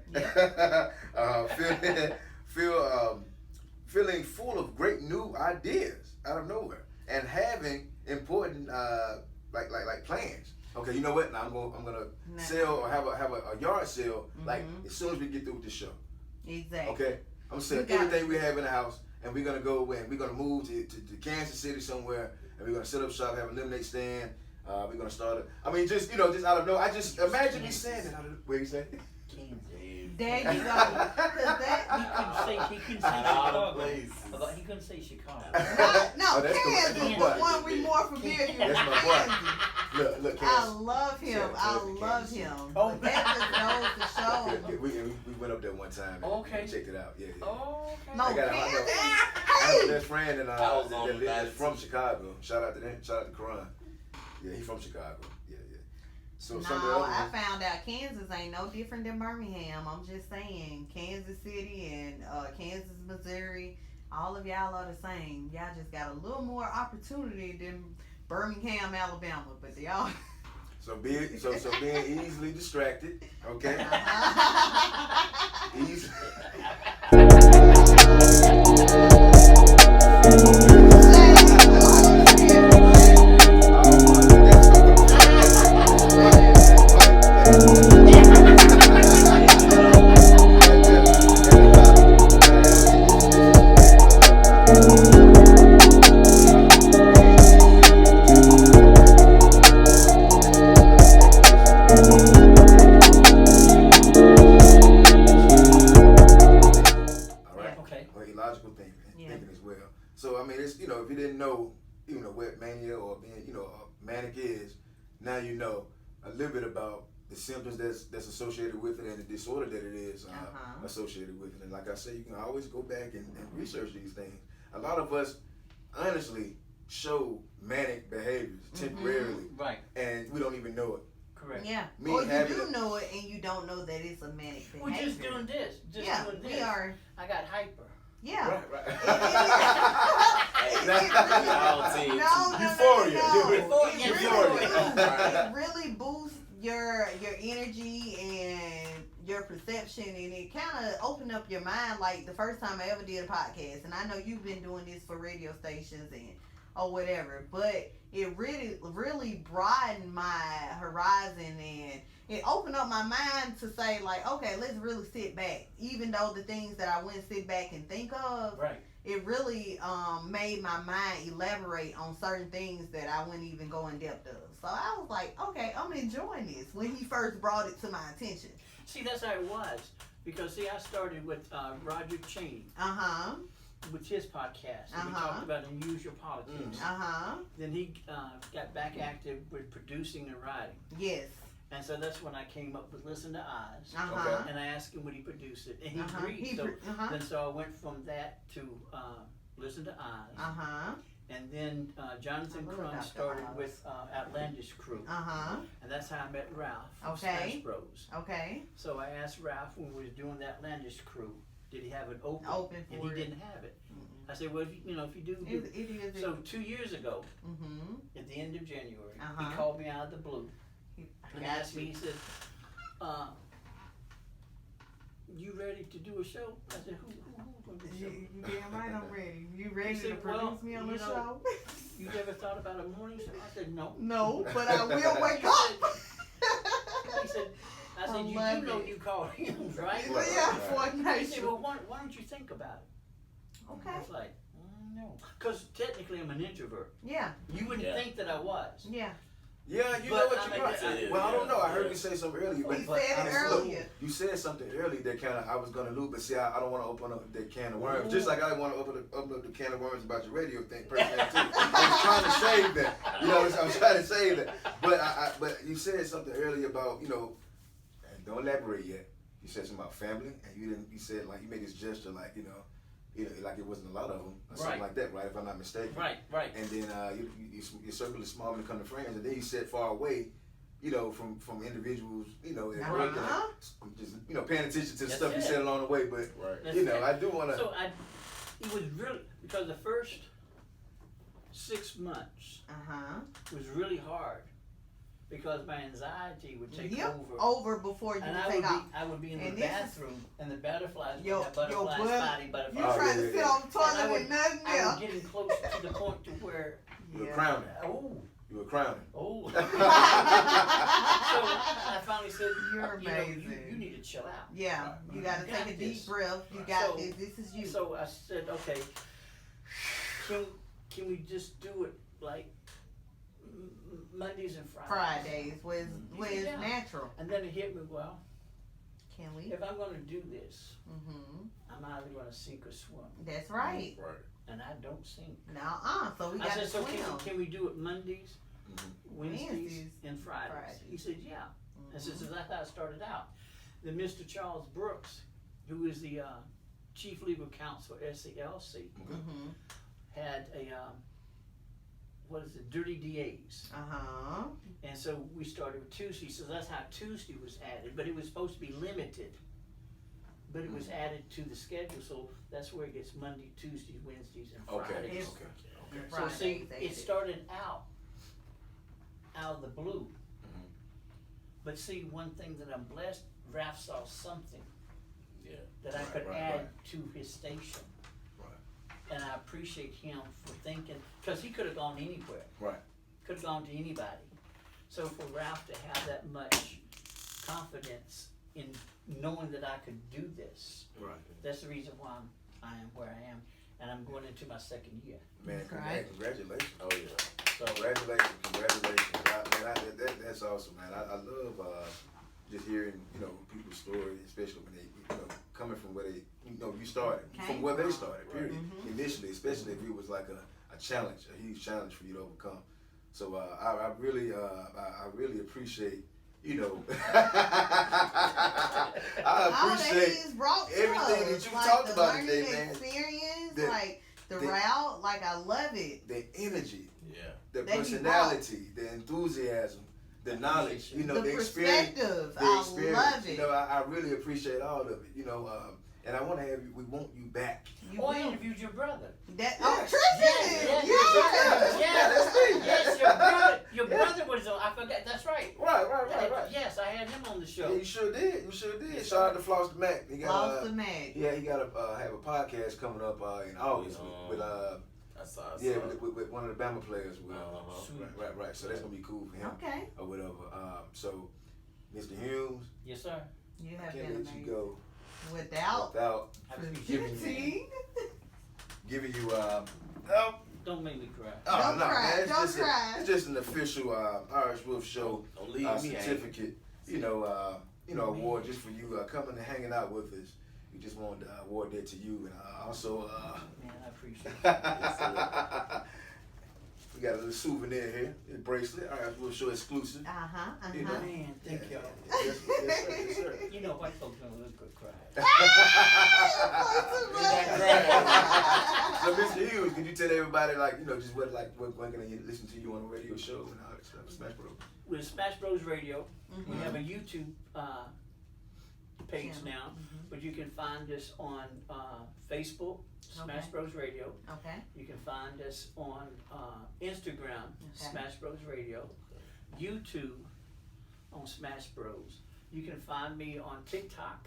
Feeling full of great new ideas out of nowhere, and having important like plans. Okay, you know what? Now I'm gonna Nah. sell or have a yard sale like Mhm. as soon as we get through with the show. Exactly. Okay, I'm saying You got everything we have in the house, and we're gonna go and we're gonna move to Kansas City somewhere, and we're gonna set up shop, have a lemonade stand. We're gonna start it. I mean, just just out of nowhere. I just imagine me saying that out of where you say. Kansas. There you go. 'Cause He couldn't say Out of Chicago. place. Although he couldn't say Chicago. No, Oh, that's cool. Kansas, That's my the boy. one we more familiar with. That's my boy. Kansas. Look, I Kansas. love him. Shout I out to love Kansas him. Oh. But that just goes to show. We went up there one time. And Okay. checked it out. Yeah. Oh, okay. No, I got Kansas. I have a Hey. best friend and I was on that the lives from Madison. Chicago. Shout out to them. Shout out to Karan. Yeah, he's from Chicago. Yeah. So some of the No, other I ones- found out Kansas ain't no different than Birmingham. I'm just saying, Kansas City and Kansas, Missouri, all of y'all are the same. Y'all just got a little more opportunity than Birmingham, Alabama. But y'all. So being easily distracted, okay? Easy. Logical thinking, thinking as well. So I mean, it's if you didn't know, what mania or being manic is, now you know a little bit about the symptoms that's associated with it and the disorder that it is associated with it. And like I say, you can always go back and research these things. A lot of us, honestly, show manic behaviors temporarily, Right. and we don't even know it. Correct. Yeah. Me Or you having do it- know it and you don't know that it's a manic behavior. We're just doing this. Just doing this. we are. I got hyper. Yeah. Right. Y'all team. Euphoria. It really boosts your energy and your perception, and it kind of opened up your mind. Like the first time I ever did a podcast, and I know you've been doing this for radio stations and or whatever, but it really broadened my horizon, and it opened up my mind to say, like, okay, let's really sit back. Even though the things that I wouldn't sit back and think of, Right. it really made my mind elaborate on certain things that I wouldn't even go in depth of. So I was like, okay, I'm enjoying this when he first brought it to my attention. See, that's how it was. Because, see, I started with Roger Cheney, with his podcast. And we talked about unusual politics. Then he got back active with producing and writing. Yes. And so that's when I came up with Listen to OZZz. Okay. And I asked him would he produce it, and he agreed. So I went from that to Listen to OZZz. And then Jonathan Crum started with Outlandish Crew. And that's how I met Ralph from Smash Bros. Okay. So I asked Ralph when we was doing that Outlandish Crew, did he have it open? And he didn't have it. I said, well, if you do, do it. It is. So 2 years ago, at the end of January, he Uh-huh. called me out of the blue and asked me, he said, you ready to do a show? I said, who's going to do a show? You damn right I'm ready. You ready He said, to produce well, me on you the know, show? You ever thought about a morning show? I said, no. No, but I will wake up. He said, I said, you love do know it. you called Hoomes, right? Well, yeah, for a He night said, show. well, why don't you think about it? I Okay. was like, no. Because technically I'm an introvert. Yeah, You wouldn't Yeah. think that I was. yeah. Yeah, you But know what I you mean, right. yeah, Well, I don't know. I heard yeah. you say something earlier. We but said it earlier. You said something earlier that kind of I was gonna loop, but see, I don't want to open up that can of worms. Just like I didn't want to open up the can of worms about your radio thing, personality too. I was trying to save that. You know, I was trying to save that. But you said something earlier about, you know, and don't elaborate yet. You said something about family, and you didn't. You said like you made this gesture, like you know, like it wasn't a lot of them, or something Right. like that, right? If I'm not mistaken. Right. And then your circle is small when it comes to friends, and then you said far away, you know, from individuals, you know, at work, Uh-huh. and just you know, paying attention to the That's stuff you it. said along the way. But Right. you know, I do want to. So it was really, because the first 6 months Uh-huh. was really hard because my anxiety would take over. Over before you And take off. I would be in And the this is- bathroom and the butterflies Your- would have butterflies your butt- fighting You butterflies. Oh, trying yeah, to sit yeah. on the toilet And I with nothing I there. was getting close to the point to where, You were Yeah. crowning. oh, You were crowning. oh. So I finally said, You're you know, amazing. you need to chill out. Yeah, you gotta You take got a deep this. breath. You Right. got So- this. This is you. So I said, okay, can we just do it like Mondays and Fridays? Fridays was Yeah. natural. And then it hit me, well, Can we? if I'm gonna do this, Mm-hmm. I'm either gonna sink or swim. That's right. Right. And I don't sink. Now, so we I got said, to so swim. can we do it Mondays, Wednesdays, Wednesdays, and Fridays? Fridays. He said, yeah. I said, Mhm. so that's how it started out. Then Mr. Charles Brooks, who is the chief legal counsel at SCLC, Mhm. had a, Dirty DAs. Uh-huh. And so we started with Tuesday, so that's how Tuesday was added, but it was supposed to be limited. But it was added to the schedule, so that's where it gets Monday, Tuesdays, Wednesdays, and Okay. Fridays. Okay. And So Fridays see, it added. started out of the blue. Mhm. But see, one thing that I'm blessed, Ralph saw something Yeah. that I Right, could right, add right. to his station. Right. And I appreciate him for thinking, cause he could've gone anywhere. Right. Could've gone to anybody. So for Ralph to have that much confidence in knowing that I could do this, Right. that's the reason why I am where I am, and I'm going into my second year. Man, Right. congratulations. Oh yeah. So, Congratulations. That's awesome, man. I love just hearing, you know, people's stories, especially when they, you know, coming from where they, you know, you started, from Came where they from. started, period. Mhm. Initially, especially if it was like a challenge, a huge challenge for you to overcome. So I really appreciate, you know, I All appreciate that he's brought to everything that us, you like talked the about learning today, man. experience, The- like the the- route, like I love it. the energy, Yeah. the That he personality, the enthusiasm, the knowledge, you know, the experience. perspective, The I experience, love it. you know, I really appreciate all of it, you know, and I want to have you, we want you back. You oh, I will. interviewed your brother. That Yes. Tristan, Yes, yeah. that's me. Yes, your brother. Your brother was on. I forgot. That's right. Right. Yes, I had him on the show. Yeah, you sure did. Shout out to Floss the Mac. He got Lost the mag. yeah, he got to have a podcast coming up in August with I saw. with one of the Bama players. With, Uh-huh. right. So that's gonna be cool for him Okay, or whatever. So, Mr. Humes, Yes, sir. you I have can't been let you amazing. go Without without I appreciate Giving it. presenting, giving you Don't make me cry. oh, Don't no, cry, man, it's don't just cry. it's just an official Irish Wolf Show Don't leave me hanging. certificate, you know, award just for you coming and hanging out with us. We just wanted to award that to you, and also Man, I appreciate it. we got a little souvenir here, a bracelet, Irish Wolf Show exclusive. You know. Man, thank y'all. Yes, sir. You know, white folks don't look good cry. So, Mr. Hughes, could you tell everybody, like, you know, just when can they listen to you on a radio show and all that stuff, Smash Bros? With Smash Bros Radio, we Mhm. have a YouTube page Channel. now, Mhm. but you can find us on Facebook, Smash Okay. Bros Radio. Okay. You can find us on Instagram, Okay. Smash Bros Radio, YouTube on Smash Bros. You can find me on TikTok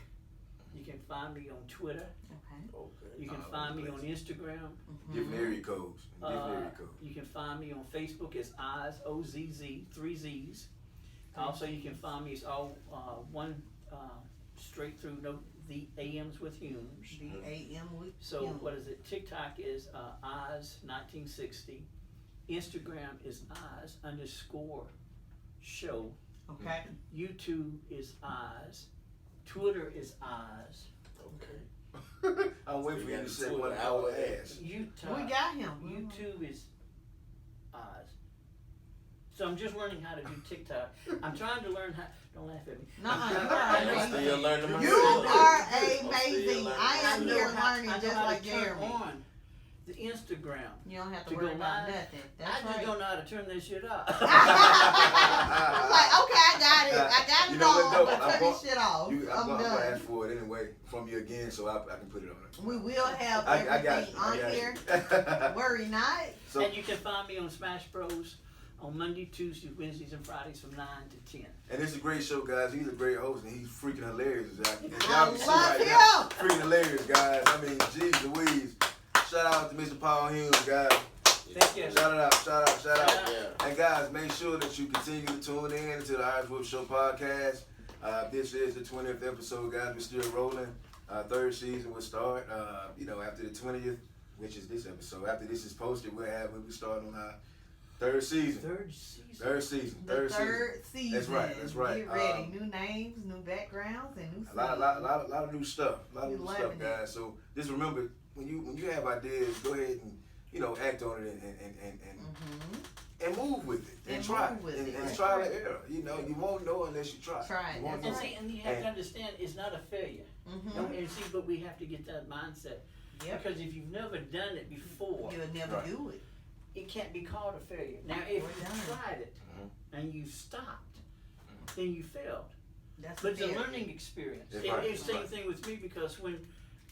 You can find me on Twitter. Okay. Okay. You can find me on Instagram. Different area codes. You can find me on Facebook as OZZz, OZZz, 3 Z's. Also, you can find me as all one straight through the AMs with Hoomes. The AM with So Hoomes. what is it? TikTok is OZZz1960. Instagram is OZZ_show. Okay. YouTube is OZZz. Twitter is OZZz. Okay. I'm waiting So for you you got to the say Twitter what out our there. ass. We got him. YouTube is OZZz. So I'm just learning how to do TikTok. I'm trying to learn how. Don't laugh at me. No, I'm you still learning are myself. amazing. I am know here how- learning I know just how like to turn Jeremy. on the Instagram. You don't have to To worry go about live. nothing. I That's just right. don't know how to turn this shit up. I'm like, okay, I got it. I got You it know what, all. though? But I'm turn this shit off. I'm I'm gonna ask done. for it anyway from you again, so I can put it on there. We will have I got everything you. on here. Worry not. So, And you can find me on Smash Bros on Monday, Tuesday, Wednesdays, and Fridays from 9 to 10. and it's a great show, guys. He's a great host, and he's freaking hilarious. As y'all I can see love right him. now. Freaking hilarious, guys. I mean, jeez Louise. Shout out to Mr. Paul Hoomes, guys. Thank you. Shout out. Yeah. And guys, make sure that you continue to tune in to the Eyes Whip Show podcast. This is the 20th episode, guys. We're still rolling. Third season will start, after the 20th, which is this episode. After this is posted, we'll start on our third season. Third season. Third season. The third season. That's right. Get ready. New names, new backgrounds, and new A lot of new stuff. A lot of new Loving stuff, guys. So just remember, when you have ideas, go ahead and act on it and move with it and try move with it. and That's trial right. and error. You won't know unless you try. Try it. You won't That's know. And see, and you have to understand, it's not a failure. And see, but we have to get that mindset. Yep. Because if you've never done it before, You'll never Right. do it. it can't be called a failure. Now, if We're you done. tried it and you stopped, then you failed. That's But it's a fair. learning experience. That's right, It's the that's same thing with me, because when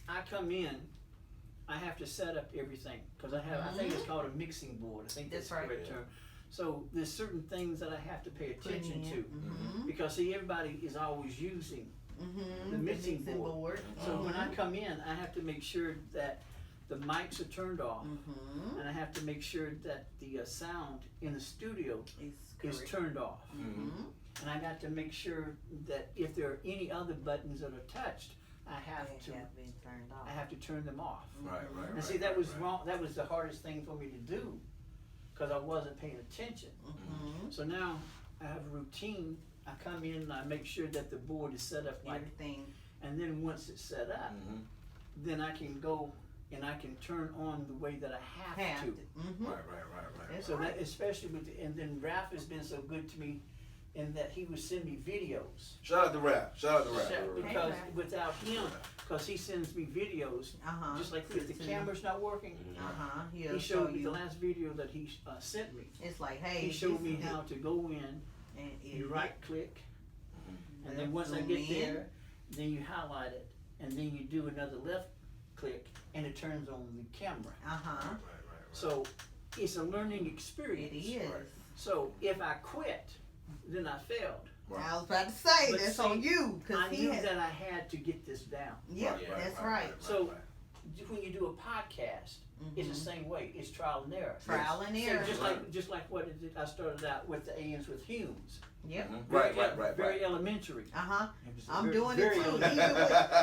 I come in, I have to set up everything, because I think it's called a mixing board. I think that's That's the right. correct term. So there's certain things that I have to pay attention to, Mm-hmm. because see, everybody is always using. Mm-hmm. The mixing board. So when I come in, I have to make sure that the mics are turned off, Mm-hmm. and I have to make sure that the sound in the studio is Correct. turned off. Mm-hmm. And I got to make sure that if there are any other buttons that are touched, I have They have been turned off. I have to turn them off. Right. And see, that was wrong. That was the hardest thing for me to do, because I wasn't paying attention. Mm-hmm. So now I have a routine. I come in and I make sure that the board is set up right, Everything. and then once it's set up, then I can go and I can turn on the way that I have to. Mm-hmm. Right. That's So right. that, especially and then Ralph has been so good to me, in that he would send me videos. Shout out to Rap. Because Ralph. without him, because he sends me videos, Uh-huh. just like if the camera's not working, Uh-huh. He'll he show showed me you. the last video that he sent me. It's like, hey, He showed this me is how it. to go in, And you it- right click, and then Left once I zoom get in. there, then you highlight it, and then you do another left click, and it turns on the camera. Uh-huh. So it's a learning It experience. is. Right. So if I quit, then I failed. I was about to say, But that's see, on you. Cause I he knew had, that I had to get this down. Yep, that's right. So when you do a podcast, it's the Mhm. same way. It's trial and error. Trial and So error. just like what it did, I started out with the AMs with Hoomes. Yep. Very elementary. Uh-huh. It was I'm very- doing it very too. elementary. Even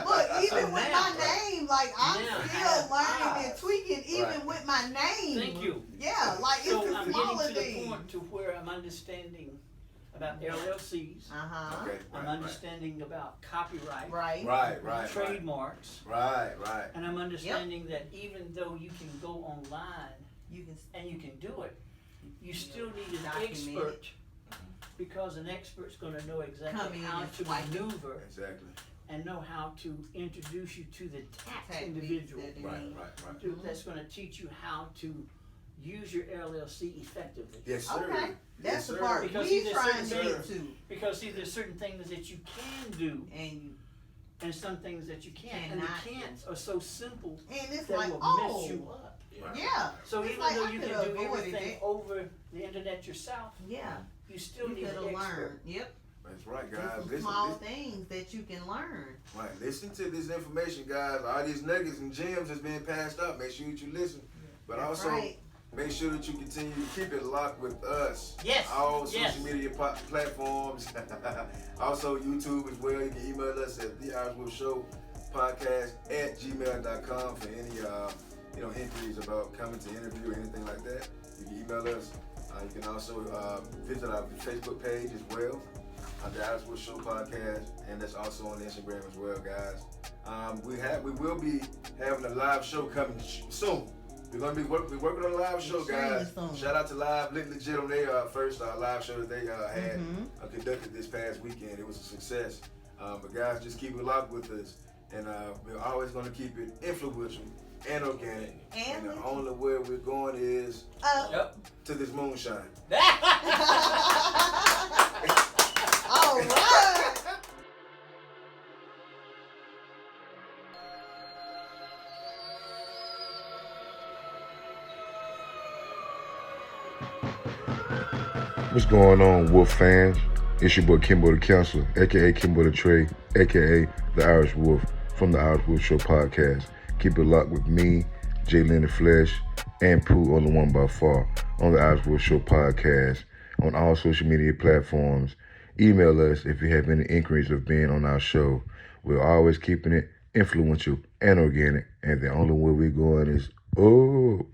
with, even So with now- my name, like I'm Now I still have learning and eyes. tweaking, even Right. with my name. Thank you. Yeah, like So it's the I'm smaller getting to the things. point to where I'm understanding about LLCs. Uh-huh. Okay. I'm understanding about copyright, Right. trademarks, Right. and I'm understanding that even though you can go online You can. and you can do it, you still need an Document expert, because an expert's gonna know Come exactly in how and to swipe it. maneuver Exactly. and know how to introduce you to the tax Tax individual. that they Right. need. That's gonna teach you how to use your LLC effectively. Yes, sir. Okay. That's Yes, the sir. part Because we see, there's trying to certain get to. Because see, there's certain things that you can do And you and some things that you can't. And the Cannot do. can'ts are so simple and it's that like, will oh, mess you up. yeah. So It's even like, though I you coulda can do avoided everything it. over the internet yourself, Yeah. you still You need could an have expert. learned. Yep. That's right, There's guys. some Listen, small listen. things that you can learn. Right, listen to this information, guys. All these nuggets and gems that's being passed out. Make sure that you listen, but That's also right. make sure that you continue to keep it locked with us. Yes, All yes. social media platforms, also YouTube as well. You can email us at theirishwolfshowpodcast@gmail.com for any inquiries about coming to interview or anything like that. You can email us. You can also visit our Facebook page as well, The Irish Wolf Show Podcast, and that's also on Instagram as well, guys. We will be having a live show coming soon. We're gonna be working on a live show, guys. Extremely soon. Shout out to Live Legit on their first live show that they had conducted this past weekend. It was a success. But guys, just keep it locked with us, and we're always gonna keep it influential and organic. And the only way we're going is to this moonshine. All right. What's going on, Wolf fans? It's your boy Kimbo the Counselor, aka Kimbo the Trey, aka the Irish Wolf from the Irish Wolf Show Podcast. Keep it locked with me, Jalen the Flesh, and Pooh on the One by Far on the Irish Wolf Show Podcast on all social media platforms. Email us if you have any inquiries of being on our show. We're always keeping it influential and organic, and the only way we're going is up.